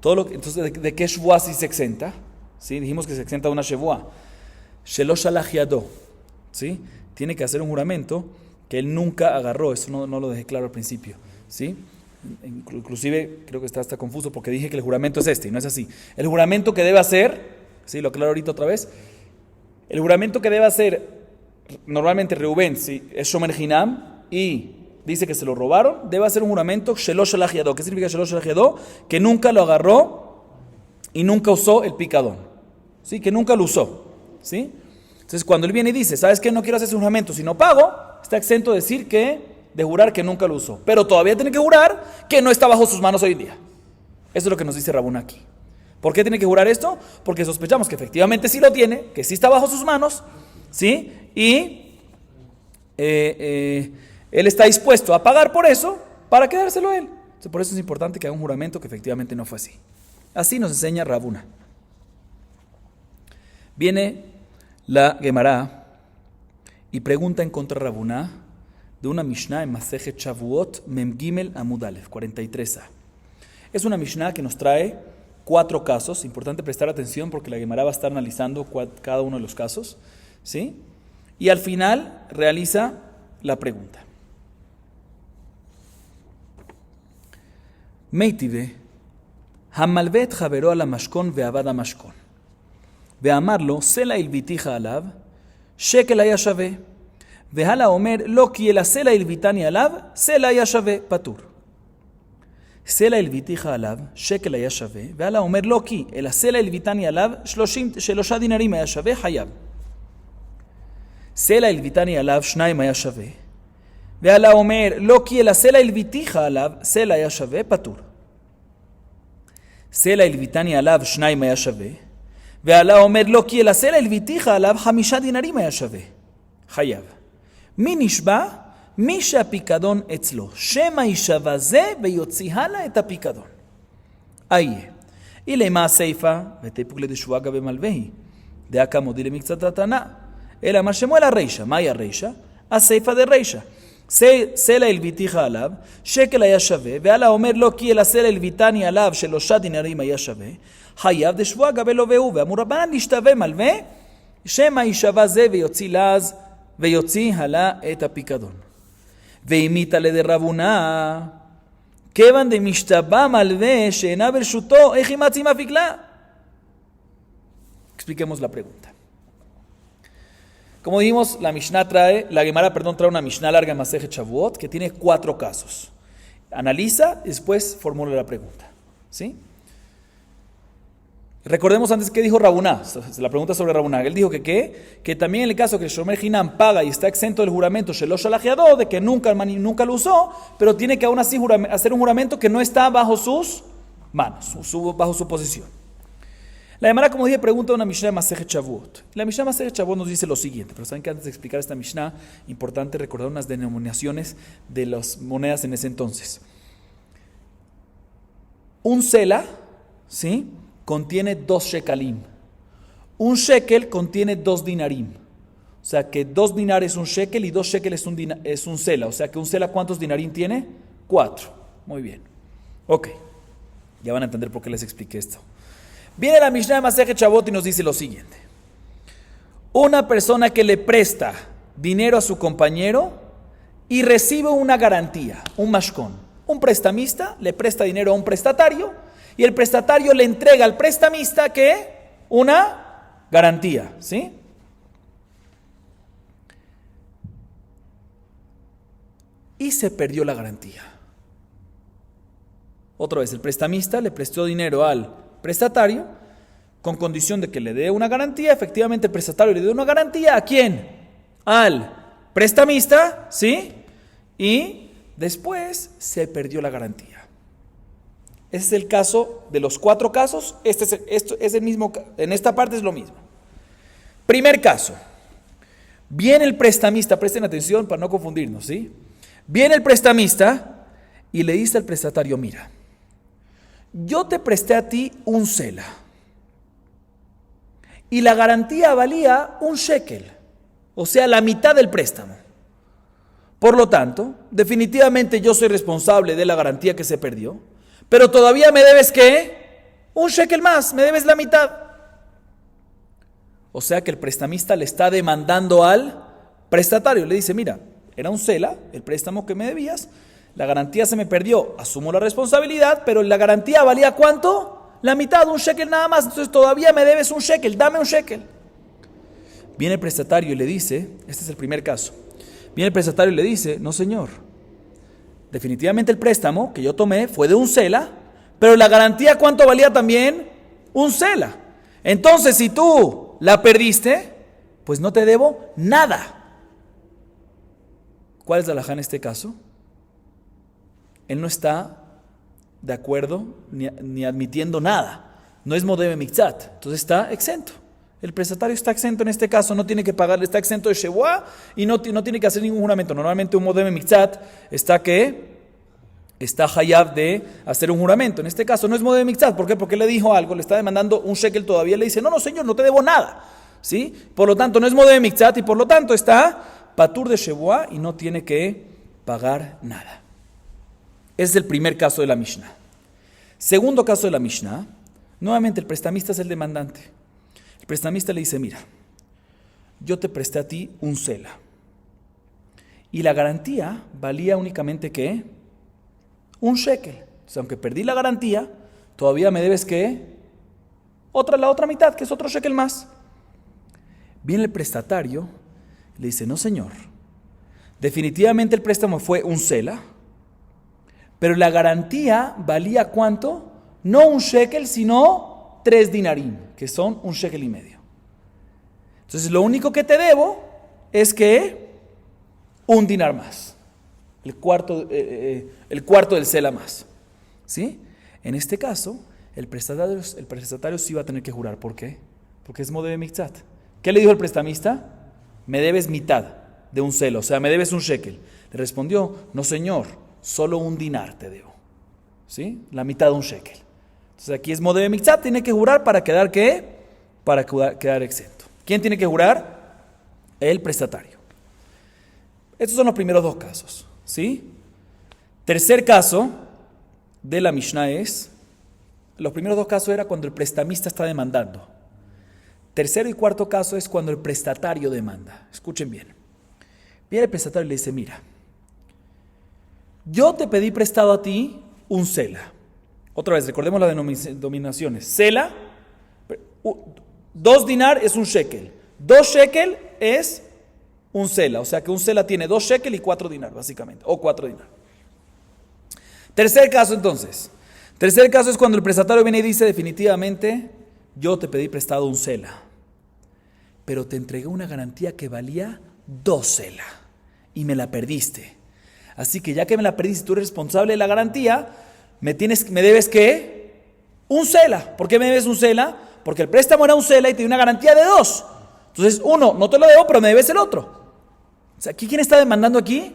Entonces, ¿de qué shvuah sí se exenta? ¿Sí? Dijimos que se exenta de una shvuah. Shelo shalach yado. ¿Sí? Tiene que hacer un juramento que él nunca agarró, eso no lo dejé claro al principio. ¿Sí? Inclusive creo que está confuso porque dije que el juramento es y no es así. El juramento que debe hacer, sí, lo aclaro ahorita otra vez, el juramento que debe hacer normalmente Reubén, si es shomer hinam y dice que se lo robaron, debe hacer un juramento shelo shalach yado. ¿Qué significa shelo shalach yado? Que nunca lo agarró y nunca usó el picadón, ¿sí? Que nunca lo usó, ¿sí? Entonces cuando él viene y dice, ¿sabes qué? No quiero hacer ese juramento, si no pago, está exento de decir de jurar que nunca lo usó. Pero todavía tiene que jurar que no está bajo sus manos hoy en día. Eso es lo que nos dice Rabuna aquí. ¿Por qué tiene que jurar esto? Porque sospechamos que efectivamente sí lo tiene, que sí está bajo sus manos, ¿sí? Y él está dispuesto a pagar por eso para quedárselo a él. Entonces, por eso es importante que haga un juramento que efectivamente no fue así. Así nos enseña Rabuna. Viene la Gemara y pregunta en contra de Rabuna de una Mishnah en Masejet Shavuot Mem Gimel Amud Alef 43a. Es una Mishnah que nos trae 4 casos. Importante prestar atención porque la Gemara va a estar analizando cada uno de los casos, ¿sí? Y al final realiza la pregunta. Meitive Hamalvet Javero ala Mashkon ve'avad Mashkon ve'amarlo Sela ilvitija alav shekel haya shaveh והלה אומר, לא כי אלא סלע הלביתני עליו, סלע היה שווה, פטור. סלע הלביתיך עליו, שקל היה שווה, והלה אומר, לא כי אלא סלע הלביתני עליו, 3 דינרים היה שווה, חייב. סלע הלביתני עליו, 2 היה שווה, והלה אומר, לא כי אלא סלע הלביתיך עליו, סלע היה שווה, פטור. סלע הלביתני עליו, 2 היה שווה, והלה אומר, לא כי אלא סלע הלביתיך עליו, 5 דינרים היה שווה, חייב. מי נשבע? מי שהפיקדון אצלו. שמא יישבע זה ויוציא הלאה את הפיקדון. איה. אילמה הסיפה, ותיפוק לדשבועגה במלווהי. דאקה מודי למקצת התנא. אלא מה שמואל הרישא. מהי הרישא? הסיפה דרישא. סלע הלביתיך עליו, שקל היה שווה, והלה אומר לו כי אלא סלע הלביתני עליו 3 דינרים היה שווה, חייב דשבועגה בלווהו, ואמרו רבנן להשתווה מלווה, שמא יישבע זה ויוציא לעז ויוציא הלאה את הפיקדון. והמיתה לדרבונה, כיוון דמשתבע מלווה שאינה ברשותו, איך ימציא מפיקלה? Expliquemos la pregunta. Como dijimos, la Gemara trae una Mishnah larga en Masejet Shavuot que tiene 4 casos. Analiza y después formula la pregunta. ¿Sí? Recordemos antes que dijo Rabuná, la pregunta sobre Rabuná. Él dijo que también en el caso que el Shomer Hinam paga y está exento del juramento Shelosh Alajiado, de que nunca lo usó, pero tiene que aún así hacer un juramento que no está bajo sus manos, bajo su posición. La Gemara, como dije, pregunta una Mishnah de Masejet Shavuot. La Mishnah de Masejet Shavuot nos dice lo siguiente, pero saben que antes de explicar esta Mishnah, importante recordar unas denominaciones de las monedas en ese entonces. Un sela, ¿sí?, contiene 2 shekalim. Un shekel contiene 2 dinarim. O sea que 2 dinares es un shekel y 2 shekel es un sela. O sea que un sela, ¿cuántos dinarim tiene? 4. Muy bien. Ok. Ya van a entender por qué les expliqué esto. Viene la Mishnah de Masejet Shavuot y nos dice lo siguiente. Una persona que le presta dinero a su compañero y recibe una garantía, un mashkon. Un prestamista le presta dinero a un prestatario y el prestatario le entrega al prestamista ¿qué? Una garantía, ¿sí? Y se perdió la garantía. Otra vez, el prestamista le prestó dinero al prestatario con condición de que le dé una garantía. Efectivamente, el prestatario le dio una garantía. ¿A quién? Al prestamista, ¿sí? Y después se perdió la garantía. Ese es el caso de los 4 casos. Este es el mismo. En esta parte es lo mismo. Primer caso. Viene el prestamista, presten atención para no confundirnos, ¿sí? Viene el prestamista y le dice al prestatario, mira, yo te presté a ti un sela y la garantía valía un shekel, o sea, la mitad del préstamo. Por lo tanto, definitivamente yo soy responsable de la garantía que se perdió, pero todavía me debes ¿qué? Un shekel más, me debes la mitad. O sea que el prestamista le está demandando al prestatario, le dice, mira, era un sela, el préstamo que me debías, la garantía se me perdió, asumo la responsabilidad, pero la garantía valía ¿cuánto? La mitad, un shekel nada más, entonces todavía me debes un shekel, dame un shekel. Viene el prestatario y le dice, este es el primer caso, viene el prestatario y le dice, no señor, definitivamente el préstamo que yo tomé fue de un sela, pero la garantía ¿cuánto valía también? Un sela. Entonces si tú la perdiste, pues no te debo nada. ¿Cuál es la halajá en este caso? Él no está de acuerdo ni admitiendo nada. No es modebe mikzat, entonces está exento. El prestatario está exento en este caso, no tiene que pagar, está exento de shebuá y no tiene que hacer ningún juramento. Normalmente un modebe mikzat está hayab de hacer un juramento. En este caso no es modebe mikzat. ¿Por qué? Porque le dijo algo, le está demandando un shekel todavía, le dice, no señor, no te debo nada. ¿Sí? Por lo tanto no es modebe mikzat y por lo tanto está patur de shebuá y no tiene que pagar nada. Ese es el primer caso de la Mishnah. Segundo caso de la Mishnah, nuevamente el prestamista es el demandante. El prestamista le dice, mira, yo te presté a ti un sela y la garantía valía únicamente ¿qué? Un shekel. Entonces, aunque perdí la garantía, todavía me debes ¿qué? La otra mitad, que es otro shekel más. Viene el prestatario y le dice, no señor, definitivamente el préstamo fue un sela, pero la garantía valía ¿cuánto? No un shekel, sino 3 dinarim, que son un shekel y medio. Entonces lo único que te debo es que un dinar más, el cuarto del sela más. ¿Sí? En este caso, el prestatario sí va a tener que jurar. ¿Por qué? Porque es modebe mikzat. ¿Qué le dijo el prestamista? Me debes mitad de un sela, o sea, me debes un shekel. Le respondió, no señor, solo un dinar te debo. ¿Sí? La mitad de un shekel. Entonces aquí es modebe mikzat, tiene que jurar para quedar ¿qué? Para quedar exento. ¿Quién tiene que jurar? El prestatario. Estos son los primeros 2 casos. ¿Sí? Tercer caso de la Mishnah es, los primeros 2 casos era cuando el prestamista está demandando. Tercero y cuarto caso es cuando el prestatario demanda. Escuchen bien. Viene el prestatario y le dice, mira, yo te pedí prestado a ti un sela. Otra vez, recordemos las denominaciones. Sela, 2 dinar es un shekel. 2 shekel es un sela. O sea que un sela tiene 2 shekel y 4 dinar, básicamente. O 4 dinar. Tercer caso entonces. Tercer caso es cuando el prestatario viene y dice definitivamente, yo te pedí prestado un sela, pero te entregué una garantía que valía 2 sela y me la perdiste. Así que ya que me la perdiste, tú eres responsable de la garantía, me debes ¿qué? Un sela. ¿Por qué me debes un sela? Porque el préstamo era un sela y te dio una garantía de 2. Entonces, uno, no te lo debo, pero me debes el otro. O sea, ¿quién está demandando aquí?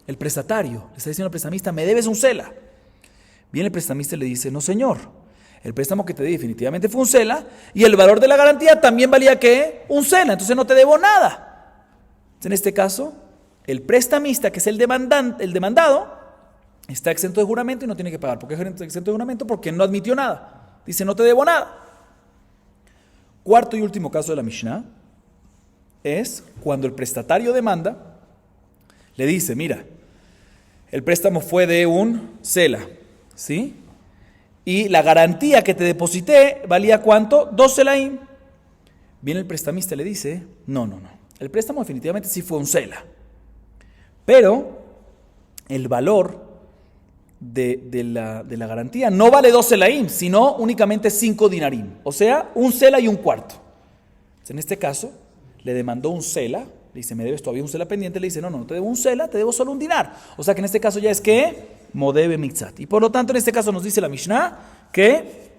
El prestatario. Le está diciendo al prestamista, me debes un sela. Viene el prestamista y le dice, no señor, el préstamo que te di definitivamente fue un sela y el valor de la garantía también valía ¿qué? Un sela, entonces no te debo nada. En este caso, el prestamista, que es el demandado, está exento de juramento y no tiene que pagar. ¿Por qué es exento de juramento? Porque no admitió nada. Dice, no te debo nada. Cuarto y último caso de la Mishnah es cuando el prestatario demanda, le dice, mira, el préstamo fue de un sela, ¿sí? Y la garantía que te deposité valía ¿cuánto? 2 selaim. Viene el prestamista y le dice, no. El préstamo definitivamente sí fue un sela. Pero el valor de la garantía no vale 2 selaim, sino únicamente 5 dinarim. O sea, un sela y un cuarto. Entonces, en este caso, le demandó un sela. Le dice, me debes todavía un sela pendiente. Le dice, no te debo un sela, te debo solo un dinar. O sea que en este caso ya es que modebe mitzat. Y por lo tanto, en este caso nos dice la Mishnah que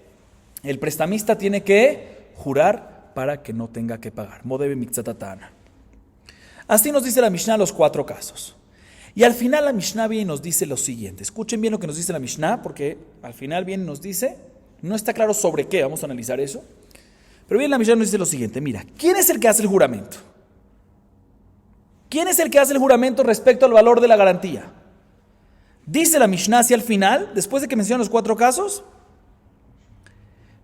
el prestamista tiene que jurar para que no tenga que pagar. Modebe mitzat atana. Así nos dice la Mishnah los 4 casos. Y al final la Mishnah viene y nos dice lo siguiente. Escuchen bien lo que nos dice la Mishnah, porque al final viene y nos dice, no está claro sobre qué, vamos a analizar eso. Pero bien la Mishnah nos dice lo siguiente, mira, ¿quién es el que hace el juramento? ¿Quién es el que hace el juramento respecto al valor de la garantía? Dice la Mishnah hacia el final, después de que menciona los 4 casos,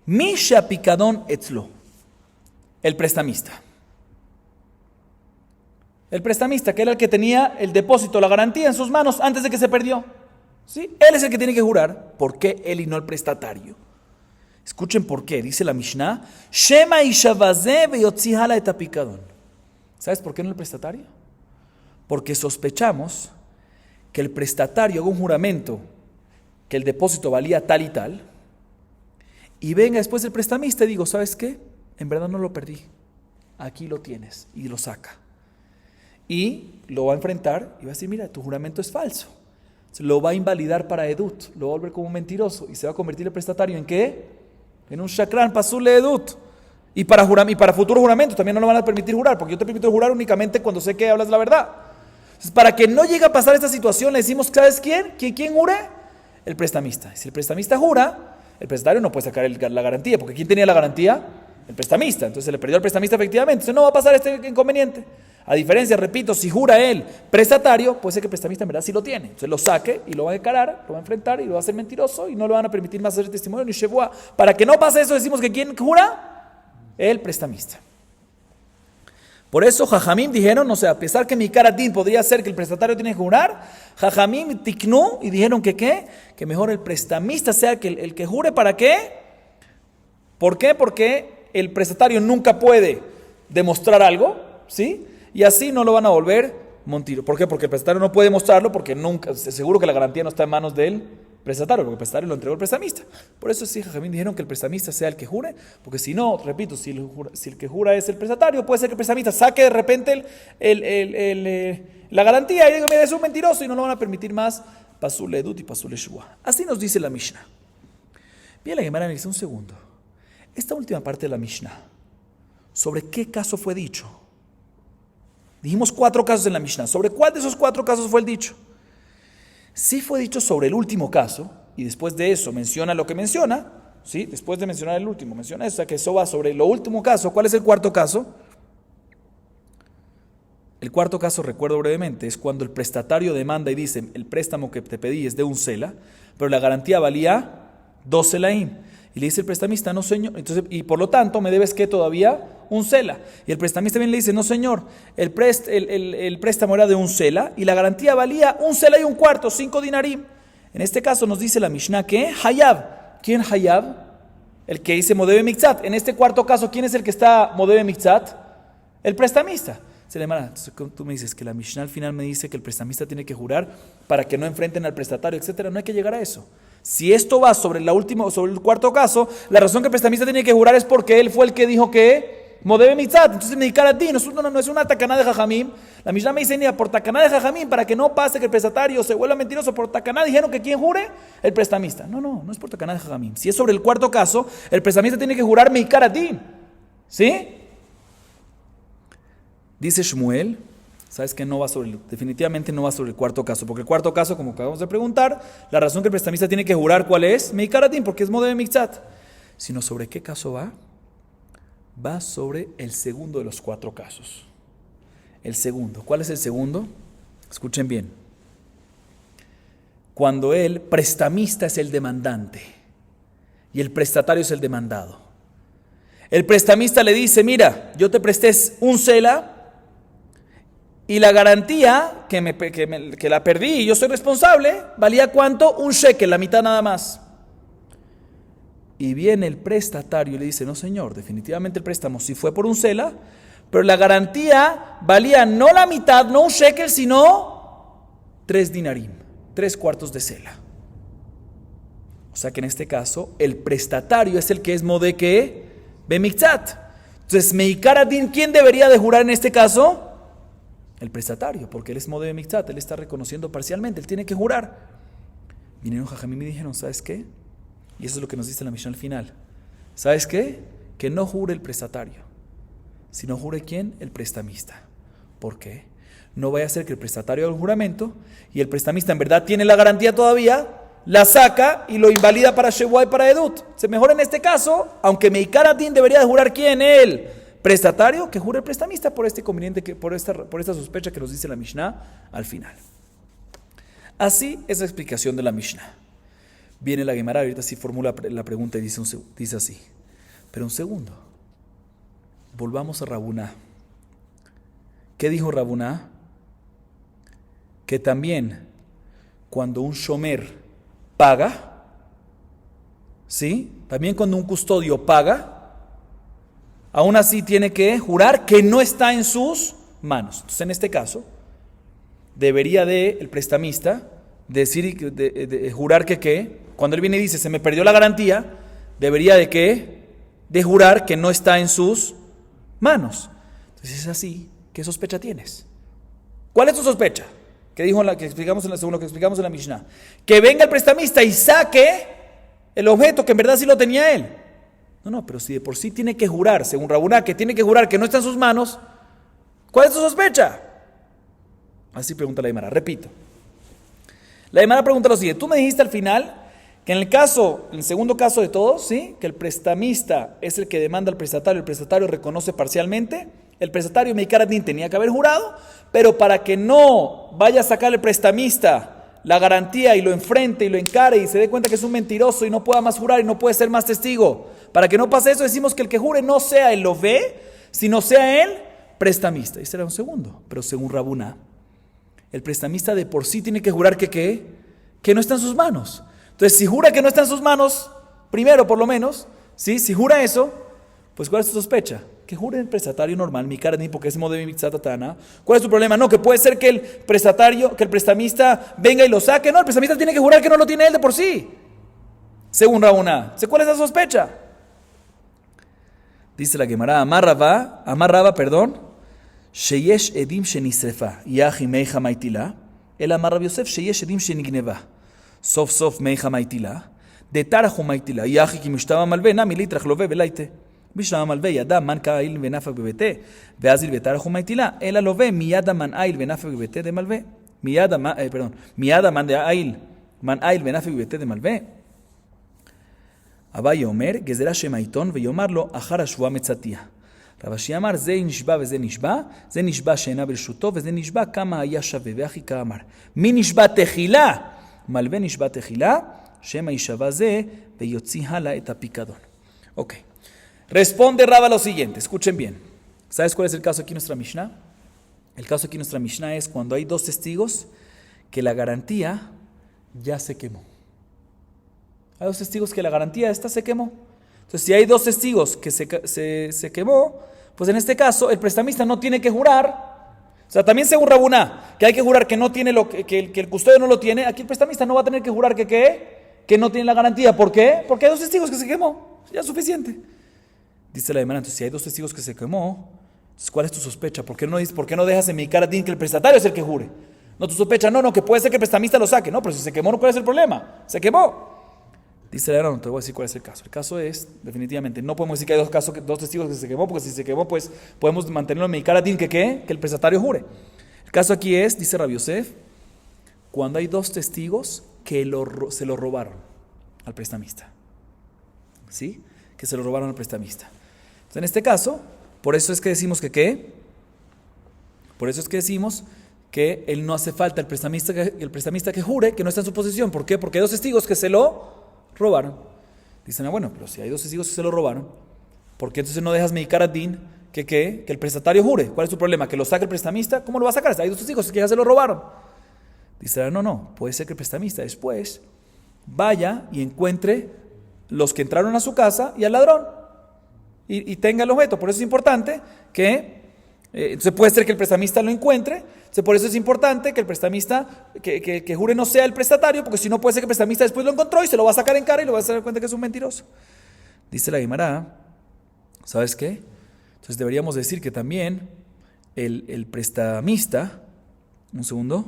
Misha Pikadon Etzlo, el prestamista. El prestamista, que era el que tenía el depósito, la garantía en sus manos antes de que se perdió. ¿Sí? Él es el que tiene que jurar. ¿Por qué él y no el prestatario? Escuchen por qué. Dice la Mishnah, Shema ishavazeh veyotzihala et apikadon. ¿Sabes por qué no el prestatario? Porque sospechamos que el prestatario haga un juramento que el depósito valía tal y tal, y venga después el prestamista y digo, ¿sabes qué? En verdad no lo perdí. Aquí lo tienes. Y lo saca. Y lo va a enfrentar y va a decir, mira, tu juramento es falso. Lo va a invalidar para edut, lo va a volver como un mentiroso y se va a convertir el prestatario ¿en qué? En un shakran, pasul le edut. Y para futuros juramentos también no lo van a permitir jurar, porque yo te permito jurar únicamente cuando sé que hablas la verdad. Entonces, para que no llegue a pasar esta situación, le decimos, ¿sabes quién? ¿Quién jure? El prestamista. Si el prestamista jura, el prestatario no puede sacar la garantía, porque ¿quién tenía la garantía? El prestamista. Entonces se le perdió al prestamista efectivamente. Entonces no va a pasar este inconveniente. A diferencia, repito, si jura el prestatario, puede ser que el prestamista en verdad sí lo tiene. Entonces lo saque y lo va a declarar, lo va a enfrentar y lo va a hacer mentiroso y no le van a permitir más hacer testimonio ni shevuá. Para que no pase eso, decimos que ¿quién jura? El prestamista. Por eso Jajamim dijeron, o sea, a pesar que mi karatín podría ser que el prestatario tiene que jurar, Jajamim tiknú y dijeron que ¿qué? Que mejor el prestamista sea el que jure. ¿Para qué? ¿Por qué? Porque el prestatario nunca puede demostrar algo, ¿sí? Y así no lo van a volver mentiro. ¿Por qué? Porque el prestatario no puede mostrarlo porque nunca, seguro que la garantía no está en manos del prestatario, porque el prestatario lo entregó al prestamista. Por eso sí, Jajamín dijeron que el prestamista sea el que jure, porque si no, repito, si el que jura es el prestatario, puede ser que el prestamista saque de repente la garantía y diga, mira, es un mentiroso y no lo van a permitir más pasul edut y pasul shua. Así nos dice la Mishnah. Bien, la Gemara me dice un segundo. Esta última parte de la Mishnah, ¿sobre qué caso fue dicho? Dijimos 4 casos en la Mishnah. ¿Sobre cuál de esos 4 casos fue el dicho? Sí fue dicho sobre el último caso, y después de eso menciona lo que menciona, ¿sí? Después de mencionar el último, menciona eso, o sea que eso va sobre lo último caso. ¿Cuál es el 4.º caso? El 4.º caso, recuerdo brevemente, es cuando el prestatario demanda y dice, el préstamo que te pedí es de un sela, pero la garantía valía 2 selaim. Y le dice el prestamista, no señor, entonces, y por lo tanto me debes que todavía un sela. Y el prestamista bien le dice, no señor, el préstamo era de un sela y la garantía valía un sela y un cuarto, 5 dinarim. En este caso nos dice la Mishnah que Hayab. ¿Quién Hayab? El que dice modebe mitzat. En este 4.º caso, ¿quién es el que está modebe mitzat? El prestamista. Dice la Gemara, entonces tú me dices que la Mishnah al final me dice que el prestamista tiene que jurar para que no enfrenten al prestatario, etcétera. No hay que llegar a eso. Si esto va sobre el cuarto caso, la razón que el prestamista tiene que jurar es porque él fue el que dijo que modebe mitzat. Entonces me dedicar a ti, no es una tacaná de jajamim. La Mishnah me dice, ni por tacaná de jajamim, para que no pase que el prestatario se vuelva mentiroso. Por tacaná dijeron que ¿quién jure? El prestamista. No es por tacaná de jajamim. Si es sobre el cuarto caso, el prestamista tiene que jurar me dedicar a ti. ¿Sí? Dice Shmuel, sabes que definitivamente no va sobre el cuarto caso, porque el cuarto caso, como acabamos de preguntar, la razón que el prestamista tiene que jurar, ¿cuál es? Meikar adin, porque es modebe mitzat. Sino sobre qué caso va? Va sobre el segundo de los cuatro casos. El segundo. ¿Cuál es el segundo? Escuchen bien. Cuando el prestamista es el demandante y el prestatario es el demandado. El prestamista le dice, mira, yo te presté un sela y la garantía que la perdí y yo soy responsable, ¿valía cuánto? Un shekel, la mitad nada más. Y viene el prestatario y le dice, no señor, definitivamente el préstamo sí fue por un sela, pero la garantía valía no la mitad, no un shekel, sino 3 dinarim, 3/4 de sela. O sea que en este caso, el prestatario es el que es modé que bemitzat. Entonces, meikar adin, ¿quién debería de jurar en este caso? El prestatario, porque él es modé bemitzat, él está reconociendo parcialmente, él tiene que jurar. Vinieron jajamim y dijeron, ¿sabes qué? Y eso es lo que nos dice la Mishnah al final. ¿Sabes qué? Que no jure el prestatario, sino jure ¿quién? El prestamista. ¿Por qué? No vaya a ser que el prestatario haga un juramento y el prestamista en verdad tiene la garantía todavía, la saca y lo invalida para Shebuá y para Edut. Se mejor en este caso, aunque Meikar Adin debería de jurar ¿quién? El prestatario, que jure el prestamista por este conveniente, por esta sospecha que nos dice la Mishnah al final. Así es la explicación de la Mishnah. Viene la Gemara, ahorita sí formula la pregunta y dice así. Pero un segundo. Volvamos a Rabuná. ¿Qué dijo Rabuná? Que también cuando un shomer paga, ¿sí? También cuando un custodio paga, aún así tiene que jurar que no está en sus manos. Entonces en este caso, debería el prestamista decir, de jurar que ¿qué? Cuando él viene y dice, se me perdió la garantía, debería de ¿qué? De jurar que no está en sus manos. Entonces es así, ¿qué sospecha tienes? ¿Cuál es tu sospecha? Que explicamos según lo que explicamos en la Mishnah. Que venga el prestamista y saque el objeto que en verdad sí lo tenía él. No, pero si de por sí tiene que jurar, según Rabuná, que tiene que jurar que no está en sus manos, ¿cuál es tu sospecha? Así pregunta la Gemara, repito. La Gemara pregunta lo siguiente, tú me dijiste al final que en el segundo caso de todos, ¿sí? Que el prestamista es el que demanda al prestatario, el prestatario reconoce parcialmente, el prestatario Meikar Adin tenía que haber jurado, pero para que no vaya a sacar el prestamista la garantía y lo enfrente y lo encare y se dé cuenta que es un mentiroso y no pueda más jurar y no puede ser más testigo, para que no pase eso decimos que el que jure no sea el Lové, sino sea el prestamista. Y será un segundo, pero según Rabuná, el prestamista de por sí tiene que jurar que no está en sus manos. Entonces, si jura que no está en sus manos, primero por lo menos, ¿sí? Si jura eso, pues ¿cuál es tu sospecha? Que jure el prestatario normal, mi carni, porque es modé mitzatana. ¿Cuál es tu problema? No, que puede ser que el prestamista venga y lo saque. No, el prestamista tiene que jurar que no lo tiene él de por sí. Según Rabuná. ¿Cuál es la sospecha? Dice la Gemara, Amar Rava, Sheyesh edim shenisrefa, yahi meicha maitila, el Amar Rav Yosef, Sheyesh edim shenigneva. סוף סוף מיכה מייטילה, דתרחו מייטילה, יחי כי משתמה מלווה, נמי ליטרח לווה ולייתה. משתמה מלווה ידע מן קהיל ונפק בביתה, ואז איל ותרחו מייטילה, אלא לווה מיד מן איל ונפק בביתה דמלווה. מיד מן איל ונפק בביתה דמלווה. אביי אומר, גזרה שם העיתון ויאמר לו, אחר השבועה מצאתיה. רב אשי אמר, זה נשבע וזה נשבע, זה נשבע שאינה ברשותו, וזה נשבע כמה היה שווה, ואחי כאמר, מי נשבע תחילה? Malvé nishba tejilá, shema yishava ze, veyotzi hala et apikadon. Ok. Responde Rava lo siguiente, escuchen bien. ¿Sabes cuál es el caso aquí en nuestra Mishnah? El caso aquí en nuestra Mishnah es cuando hay dos testigos que la garantía ya se quemó. Hay dos testigos que la garantía esta se quemó. Entonces, si hay dos testigos que se quemó, pues en este caso el prestamista no tiene que jurar sea, también según Rabuná, que hay que jurar que no tiene que el custodio no lo tiene, aquí el prestamista no va a tener que jurar que no tiene la garantía. ¿Por qué? Porque hay 2 testigos que se quemó. Ya es suficiente. Dice la demanda, entonces si hay 2 testigos que se quemó, entonces ¿cuál es tu sospecha? ¿Por qué no dejas en mi cara que el prestatario es el que jure? No, tu sospecha, no, que puede ser que el prestamista lo saque. No, pero si se quemó, ¿cuál es el problema? Se quemó. Dice la demanda, no te voy a decir cuál es el caso. El caso es, definitivamente, no podemos decir que hay 2 testigos que se quemó, porque si se quemó, pues podemos mantenerlo en mi cara que el prestatario jure. El caso aquí es, dice Rabbi Yosef, cuando hay 2 testigos que se lo robaron al prestamista. ¿Sí? Que se lo robaron al prestamista. Entonces, en este caso, por eso es que decimos que él no hace falta el prestamista que jure que no está en su posesión. ¿Por qué? Porque hay 2 testigos que se lo robaron. Dicen, bueno, pero si hay 2 testigos que se lo robaron, ¿por qué entonces no dejas medicar a Din que el prestatario jure? ¿Cuál es tu problema? ¿Que lo saque el prestamista? ¿Cómo lo va a sacar? Hay 2 testigos que ya se lo robaron. Dice, no, puede ser que el prestamista después vaya y encuentre los que entraron a su casa y al ladrón y tenga el objeto. Por eso es importante que entonces puede ser que el prestamista lo encuentre. Entonces por eso es importante que el prestamista que jure no sea el prestatario, porque si no puede ser que el prestamista después lo encontró y se lo va a sacar en cara y lo va a dar cuenta que es un mentiroso. Dice la Guimara, ¿sabes qué? Entonces deberíamos decir que también el prestamista, un segundo,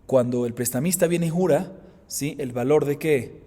cuando el prestamista viene y jura, ¿sí? El valor de qué.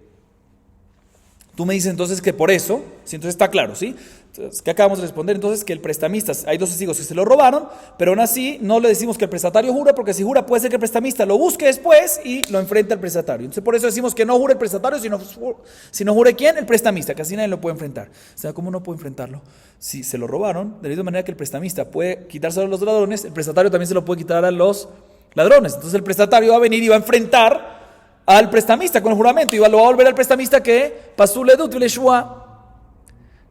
Tú me dices entonces que por eso, ¿sí? Entonces está claro, ¿sí? Entonces, ¿qué acabamos de responder? Entonces que el prestamista, hay 2 testigos que se lo robaron, pero aún así no le decimos que el prestatario jura, porque si jura puede ser que el prestamista lo busque después y lo enfrente al prestatario. Entonces por eso decimos que no jure el prestatario, sino jure ¿quién? El prestamista, que así nadie lo puede enfrentar. O sea, ¿cómo no puede enfrentarlo? Si se lo robaron, de la misma manera que el prestamista puede quitárselo a los ladrones, el prestatario también se lo puede quitar a los ladrones. Entonces el prestatario va a venir y va a enfrentar al prestamista con el juramento y lo va a volver al prestamista que pasó le dut shua.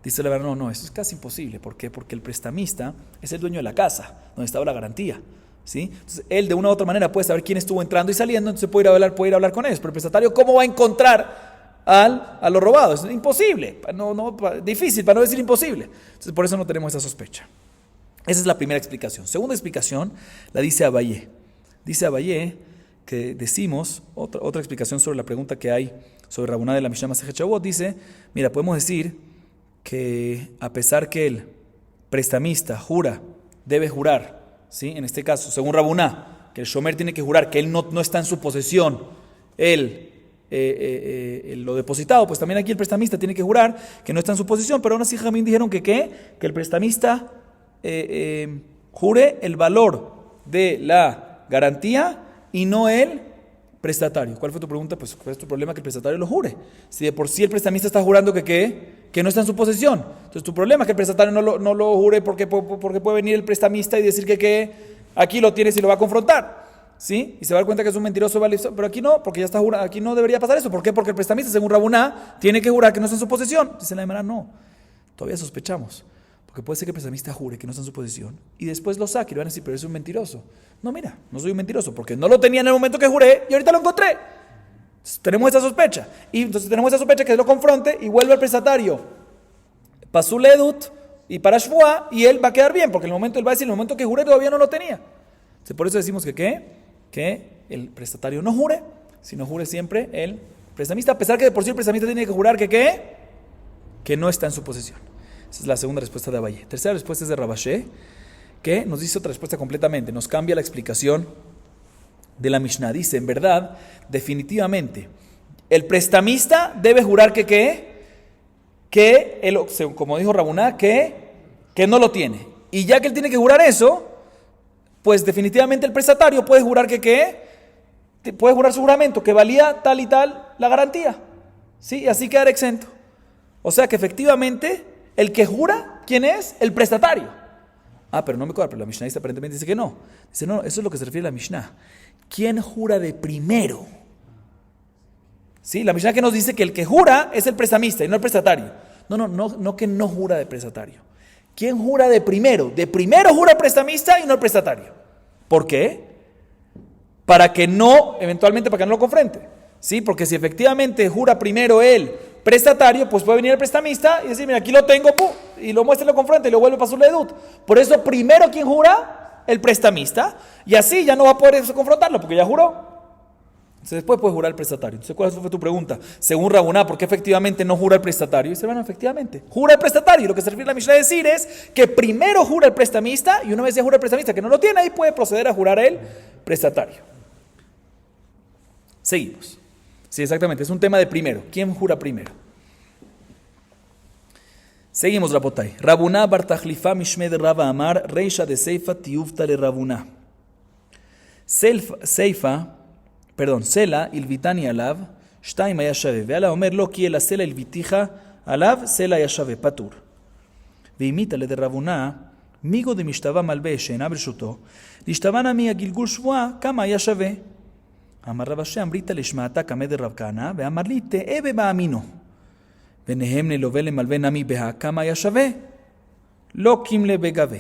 Dice la verdad, no, eso es casi imposible. ¿Por qué? Porque el prestamista es el dueño de la casa donde estaba la garantía, ¿sí? Entonces él de una u otra manera puede saber quién estuvo entrando y saliendo, entonces puede ir a hablar con ellos. Pero el prestatario, ¿cómo va a encontrar a los robados? Es imposible, difícil, para no decir imposible. Entonces por eso no tenemos esa sospecha. Esa es la primera explicación. Segunda explicación la dice Abayé. Dice Abayé que decimos, otra explicación sobre la pregunta que hay sobre Rabuná de la Mishnah Masejet Shavuot, dice, mira, podemos decir que a pesar que el prestamista debe jurar, ¿sí? En este caso, según Rabuná, que el shomer tiene que jurar que él no está en su posesión, lo depositado, pues también aquí el prestamista tiene que jurar que no está en su posesión, pero aún así Jamín dijeron que el prestamista jure el valor de la garantía y no el prestatario. ¿Cuál fue tu pregunta? Pues ¿cuál es tu problema? Que el prestatario lo jure. Si de por sí el prestamista está jurando que no está en su posesión, entonces tu problema es que el prestatario no lo jure porque puede venir el prestamista y decir que aquí lo tienes y lo va a confrontar, ¿sí? Y se va a dar cuenta que es un mentiroso, pero aquí no, porque ya está jurando, aquí no debería pasar eso. ¿Por qué? Porque el prestamista, según Rabuná, tiene que jurar que no está en su posesión. Dice la Gemara, no, todavía sospechamos. Porque puede ser que el prestamista jure que no está en su posesión y después lo saque y le van a decir, pero es un mentiroso. No, mira, no soy un mentiroso porque no lo tenía en el momento que juré y ahorita lo encontré. Entonces, tenemos esa sospecha. Y entonces tenemos esa sospecha que él lo confronte y vuelve al prestatario. Pasó ledut y para shvua y él va a quedar bien porque él va a decir, en el momento que juré todavía no lo tenía. Entonces, por eso decimos que el prestatario no jure, sino jure siempre el prestamista, a pesar que de por sí el prestamista tiene que jurar que no está en su posesión. Esa es la segunda respuesta de Abayé. Tercera respuesta es de Rabashé, que nos dice otra respuesta completamente. Nos cambia la explicación de la Mishnah. Dice, en verdad, definitivamente, el prestamista debe jurar como dijo Rabuná, que no lo tiene. Y ya que él tiene que jurar eso, pues definitivamente el prestatario puede jurar puede jurar su juramento, que valía tal y tal la garantía. ¿Sí? Y así quedar exento. O sea que efectivamente el que jura, ¿quién es? El prestatario. Pero no me acuerdo, pero la Mishnah aparentemente dice que no. Dice, no, eso es lo que se refiere a la Mishnah. ¿Quién jura de primero? ¿Sí? La Mishnah que nos dice que el que jura es el prestamista y no el prestatario. No que no jura de prestatario. ¿Quién jura de primero? De primero jura el prestamista y no el prestatario. ¿Por qué? Eventualmente para que no lo confronte. ¿Sí? Porque si efectivamente jura primero él prestatario, pues puede venir el prestamista y decir, mira, aquí lo tengo, ¡pum! Y lo muestra, lo confronta y lo vuelve para su ledut. Por eso, primero, ¿quién jura? El prestamista. Y así ya no va a poder confrontarlo porque ya juró. Entonces, después puede jurar el prestatario. Entonces, ¿cuál fue tu pregunta? Según Rabuná, ¿por qué efectivamente no jura el prestatario? Y dice, bueno, efectivamente, jura el prestatario. Lo que se refiere a la Mishnah a decir es que primero jura el prestamista y una vez ya jura el prestamista que no lo tiene, ahí puede proceder a jurar el prestatario. Seguimos. Sí, exactamente, es un tema de primero. ¿Quién jura primero? Seguimos, Rabotai. Rabuná bar Tajlifa mishme de Raba Amar, reisha de Seifa tiufta le Rabuná. Sela ilvitani alav, shtaim היה שווה, ועלה אומר לא כי אלא סלע הלוויתיך עליו, סלע היה שווה, פטור. והמיתה לדרבונה, מיגו דמשתווה מלווה שאינה ברשותו, להשתווה נמי הגלגול שבועה, כמה היה שווה. אמר רב אשי אמרית לשמעתה כמה דרב כהנא, ואמר לי תאה בבאמינו. ונהם ללווה למלווה נמי בה, כמה היה שווה? לא קימלה בגבה.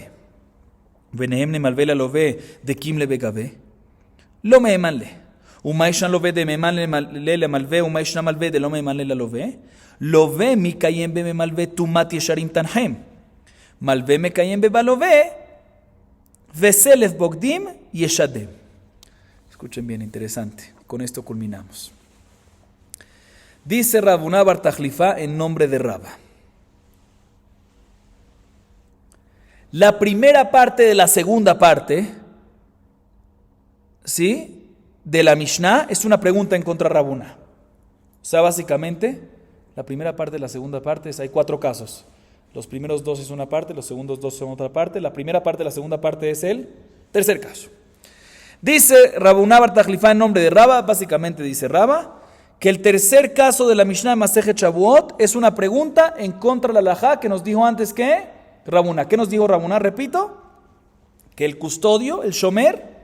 ונהם למלווה ללווה דקימלה בגבה, לא מהימן לה. ומה ישן לווה דמהימן למלווה, ומה ישנה מלווה דלא מהימן ללווה? לווה מקיים במלווה תומת ישרים תנחם. מלווה מקיים בבלווה, וסלף בוגדים ישדם. Escuchen bien, interesante. Con esto culminamos. Dice Rabuná bar Tajlifa en nombre de Raba. La primera parte de la segunda parte, ¿sí?, de la Mishnah es una pregunta en contra de Rabuná. O sea, básicamente, la primera parte de la segunda parte hay 4 casos. Los primeros 2 es una parte, los segundos 2 son otra parte. La primera parte de la segunda parte es el tercer caso. Dice Rabuná bar Tajlifa en nombre de Raba, básicamente dice Raba, que el tercer caso de la Mishnah Masejet Shavuot es una pregunta en contra de la halajá que nos dijo antes que Rabuná. ¿Qué nos dijo Rabuná? Repito, que el custodio, el shomer,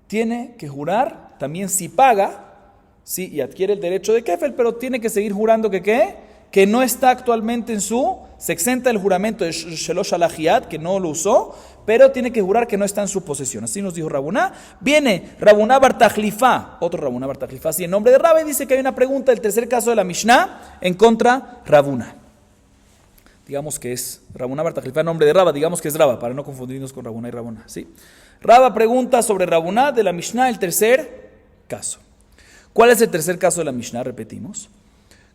tiene que jurar también si paga, sí, y adquiere el derecho de kefel, pero tiene que seguir jurando que ¿qué? Que no está actualmente se exenta del juramento de Shelosh Alahiyat, que no lo usó, pero tiene que jurar que no está en su posesión. Así nos dijo Rabuná. Viene Rabuná bar Tajlifa, otro Rabuná bar Tajlifa, así en nombre de Raba, y dice que hay una pregunta del tercer caso de la Mishnah en contra Rabuná. Digamos que es Rabuná bar Tajlifa en nombre de Raba, digamos que es Raba, para no confundirnos con Rabuná y Rabuná, ¿sí? Raba pregunta sobre Rabuná de la Mishnah, el tercer caso. ¿Cuál es el tercer caso de la Mishnah? Repetimos.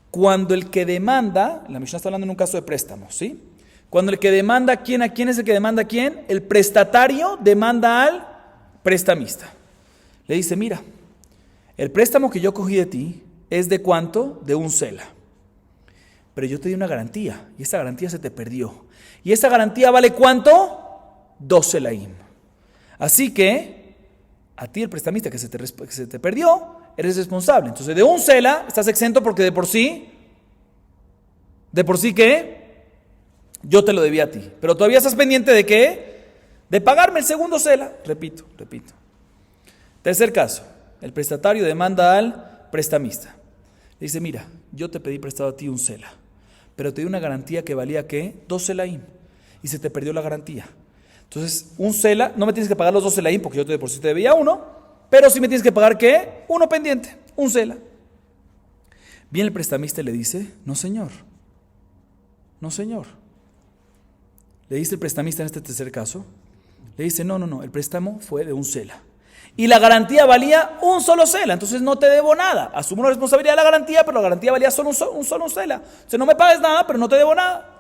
Cuando el que demanda, la Mishnah está hablando en un caso de préstamo, ¿sí? Cuando el que demanda, ¿a quién es el que demanda a quién? El prestatario demanda al prestamista. Le dice, mira, el préstamo que yo cogí de ti es de ¿cuánto? De un sela. Pero yo te di una garantía y esa garantía se te perdió. ¿Y esa garantía vale cuánto? 2 selaim. Así que a ti el prestamista que se te perdió, eres responsable. Entonces de un sela estás exento porque de por sí ¿qué? Yo te lo debía a ti. Pero todavía estás pendiente de ¿qué? De pagarme el segundo sela. Repito. Tercer caso, el prestatario demanda al prestamista. Le dice, mira, yo te pedí prestado a ti un sela, pero te di una garantía que valía ¿qué? 2 selaim. Y se te perdió la garantía. Entonces, un sela, no me tienes que pagar los 2 selaim porque yo de por sí te debía uno, pero sí me tienes que pagar ¿qué? Uno pendiente, un sela. Viene el prestamista y le dice, no señor. Le dice el prestamista en este tercer caso, le dice, no, el préstamo fue de un sela. Y la garantía valía un solo sela, entonces no te debo nada. Asumo la responsabilidad de la garantía, pero la garantía valía solo un solo sela. O sea, no me pagues nada, pero no te debo nada.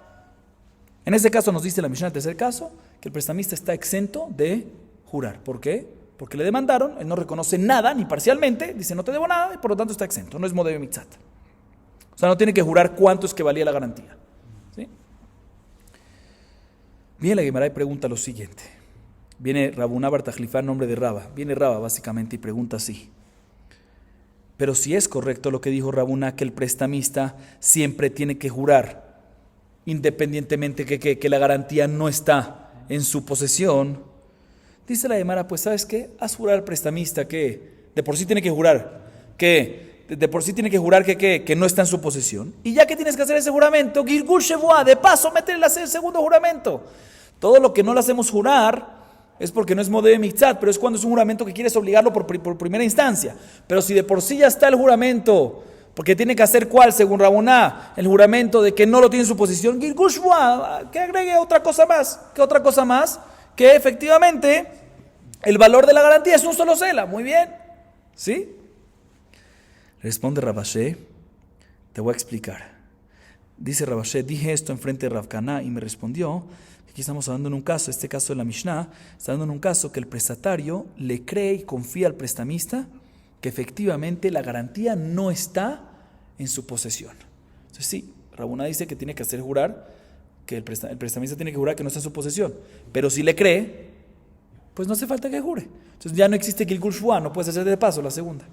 En este caso nos dice la Mishnah, el tercer caso, que el prestamista está exento de jurar. ¿Por qué? Porque le demandaron, él no reconoce nada, ni parcialmente, dice no te debo nada, y por lo tanto está exento, no es modebe mitzat. O sea, no tiene que jurar cuánto es que valía la garantía. ¿Sí? Viene la Guemará y pregunta lo siguiente. Viene Rabuná bar Tajlifa en nombre de Raba. Viene Raba básicamente y pregunta así. Pero si es correcto lo que dijo Rabuná, que el prestamista siempre tiene que jurar, independientemente que la garantía no está en su posesión, dice la Gemara, pues ¿sabes qué? Haz jurar al prestamista que de por sí tiene que jurar, que no está en su posesión. Y ya que tienes que hacer ese juramento, Gilgul Shevuah, de paso, métele el segundo juramento. Todo lo que no le hacemos jurar es porque no es modebe mitzat, pero es cuando es un juramento que quieres obligarlo por primera instancia. Pero si de por sí ya está el juramento Porque tiene que hacer ¿cuál? Según Rabuná, el juramento de que no lo tiene en su posesión. Gilgul Shvuah, que agregue otra cosa más. ¿Qué otra cosa más? Que efectivamente el valor de la garantía es un solo sela. Muy bien. ¿Sí? Responde Rav Ashi, te voy a explicar. Dice Rav Ashi, dije esto enfrente de Rav Kana y me respondió que aquí estamos hablando en un caso, este caso de la Mishnah, está dando en un caso que el prestatario le cree y confía al prestamista que efectivamente la garantía no está en su posesión. Entonces sí, Rabuna dice que tiene que hacer jurar, que el prestamista tiene que jurar que no está en su posesión, pero si le cree, pues no hace falta que jure. Entonces ya no existe Gilgul Shvuah, no puedes hacer de paso la segunda.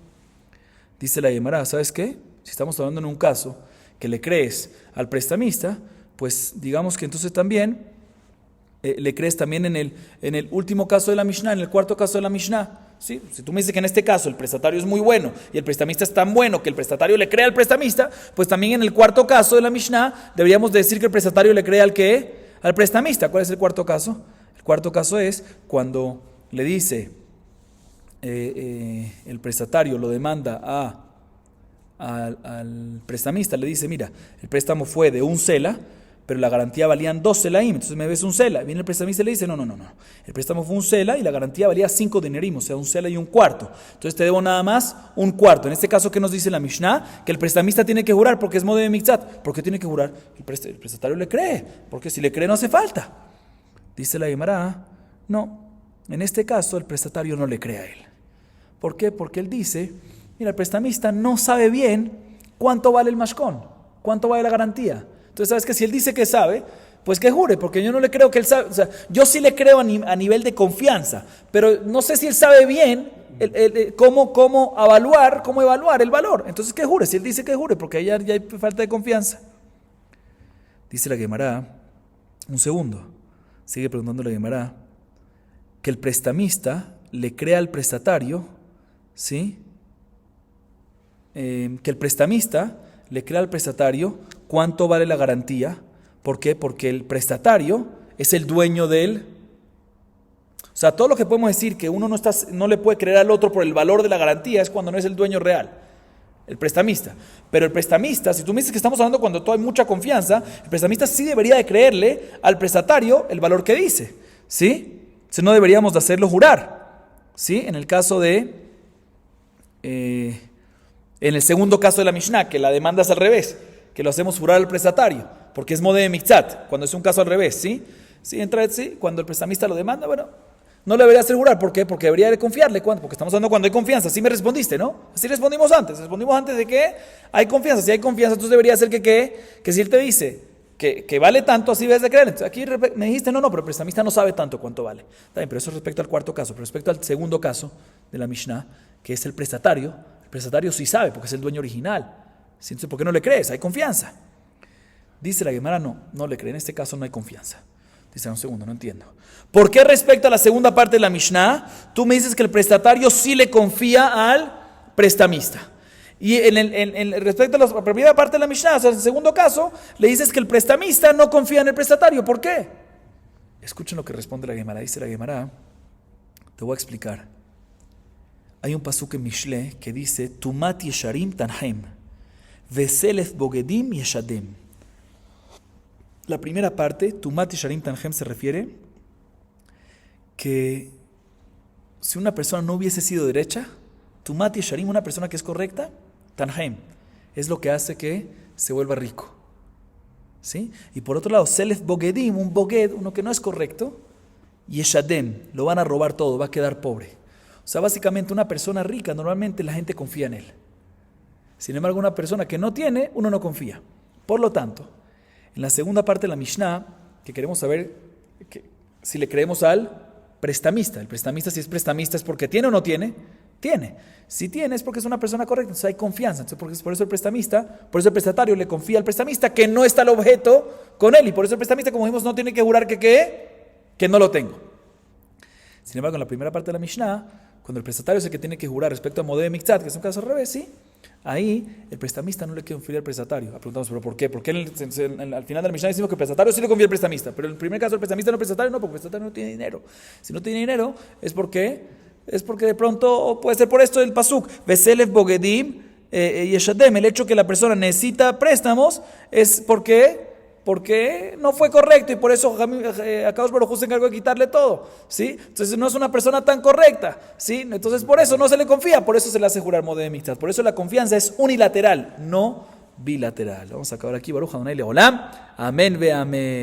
Dice la Gemara, ¿sabes qué? Si estamos hablando en un caso que le crees al prestamista, pues digamos que entonces también le crees también en el último caso de la Mishnah, en el cuarto caso de la Mishnah. ¿Sí? Si tú me dices que en este caso el prestatario es muy bueno y el prestamista es tan bueno que el prestatario le cree al prestamista, pues también en el cuarto caso de la Mishnah deberíamos decir que el prestatario le cree al ¿qué? Al prestamista. ¿Cuál es el cuarto caso? El cuarto caso es cuando le dice el prestatario lo demanda al prestamista, le dice, mira, el préstamo fue de un sela, pero la garantía valían 2 selaim, entonces me ves un sela. Viene el prestamista y le dice, no, el préstamo fue un sela y la garantía valía 5 dinerim, o sea, un sela y un cuarto. Entonces te debo nada más un cuarto. En este caso, ¿qué nos dice la Mishnah? Que el prestamista tiene que jurar porque es modeh miktzat. ¿Por qué tiene que jurar? El prestatario le cree, porque si le cree no hace falta. Dice la Gemara, no, en este caso el prestatario no le cree a él. ¿Por qué? Porque él dice, mira, el prestamista no sabe bien cuánto vale el mashkon, cuánto vale la garantía. Entonces, ¿sabes que si él dice que sabe, pues que jure, porque yo no le creo que él sabe? O sea, yo sí le creo a nivel de confianza, pero no sé si él sabe bien cómo evaluar el valor. Entonces, que jure, si él dice que jure, porque ahí ya hay falta de confianza. Dice la Gemara, un segundo, sigue preguntando la Gemara, que el prestamista le crea al prestatario, ¿sí? Que el prestamista le crea al prestatario cuánto vale la garantía. ¿Por qué? Porque el prestatario es el dueño de él. O sea, todo lo que podemos decir que uno no le puede creer al otro por el valor de la garantía es cuando no es el dueño real, el prestamista. Pero el prestamista, si tú me dices que estamos hablando cuando todo hay mucha confianza, el prestamista sí debería de creerle al prestatario el valor que dice, ¿sí? Entonces no deberíamos de hacerlo jurar, ¿sí? En el caso de... en el segundo caso de la Mishnah, que la demanda es al revés, que lo hacemos jurar al prestatario, porque es modeh miktzat, cuando es un caso al revés, ¿sí? Sí, cuando el prestamista lo demanda, bueno, no le debería hacer jurar, ¿por qué? Porque debería de confiarle, ¿cuándo? Porque estamos hablando cuando hay confianza, así me respondiste, ¿no? Así respondimos antes de que hay confianza, si hay confianza, entonces debería ser que si él te dice que vale tanto, así debes de creer. Entonces aquí me dijiste, no, pero el prestamista no sabe tanto cuánto vale. Está bien, pero eso es respecto al cuarto caso, pero respecto al segundo caso de la Mishnah, que es el prestatario sí sabe, porque es el dueño original. Entonces, ¿por qué no le crees? Hay confianza. Dice la Gemara, no le cree, en este caso no hay confianza. Dice, un segundo, no entiendo. ¿Por qué respecto a la segunda parte de la Mishnah, tú me dices que el prestatario sí le confía al prestamista? Y respecto a la primera parte de la Mishnah, o sea, en el segundo caso, le dices que el prestamista no confía en el prestatario. ¿Por qué? Escuchen lo que responde la Gemara. Dice la Gemara, te voy a explicar. Hay un pasuk en Mishle que dice, Tumat yesharim tanhem, veselef bogedim yeshadem. La primera parte, Tumat yesharim tanhem, se refiere que si una persona no hubiese sido derecha, Tumat yesharim, una persona que es correcta, tanhem, es lo que hace que se vuelva rico. ¿Sí? Y por otro lado, selef bogedim, un boged, uno que no es correcto, yeshadem, lo van a robar todo, va a quedar pobre. O sea, básicamente una persona rica, normalmente la gente confía en él. Sin embargo, una persona que no tiene, uno no confía. Por lo tanto, en la segunda parte de la Mishnah, que queremos saber si le creemos al prestamista. El prestamista, si es prestamista, ¿es porque tiene o no tiene? Tiene. Si tiene, es porque es una persona correcta, entonces hay confianza. Entonces, por eso el prestamista, por eso el prestatario le confía al prestamista que no está el objeto con él. Y por eso el prestamista, como dijimos, no tiene que jurar que no lo tengo. Sin embargo, en la primera parte de la Mishnah, cuando el prestatario es el que tiene que jurar respecto a modeh miktzat, que es un caso al revés, ¿sí? Ahí el prestamista no le confía al prestatario. Preguntamos, ¿pero por qué? Porque al final de la Mishnah decimos que el prestatario sí le confía al prestamista, pero en el primer caso el prestamista no, el prestatario no, porque el prestatario no tiene dinero. Si no tiene dinero es porque de pronto puede ser por esto el pasuk, veselef bogedim Yeshadem, el hecho que la persona necesita préstamos es porque no fue correcto y por eso Akadosh Baruj Hu se encargó de quitarle todo, ¿sí? Entonces no es una persona tan correcta, ¿sí? Entonces por eso no se le confía, por eso se le hace jurar Modeh Mitzvot. Por eso la confianza es unilateral, no bilateral. Vamos a acabar aquí, Baruch Adonai Leolam. Amén ve amén.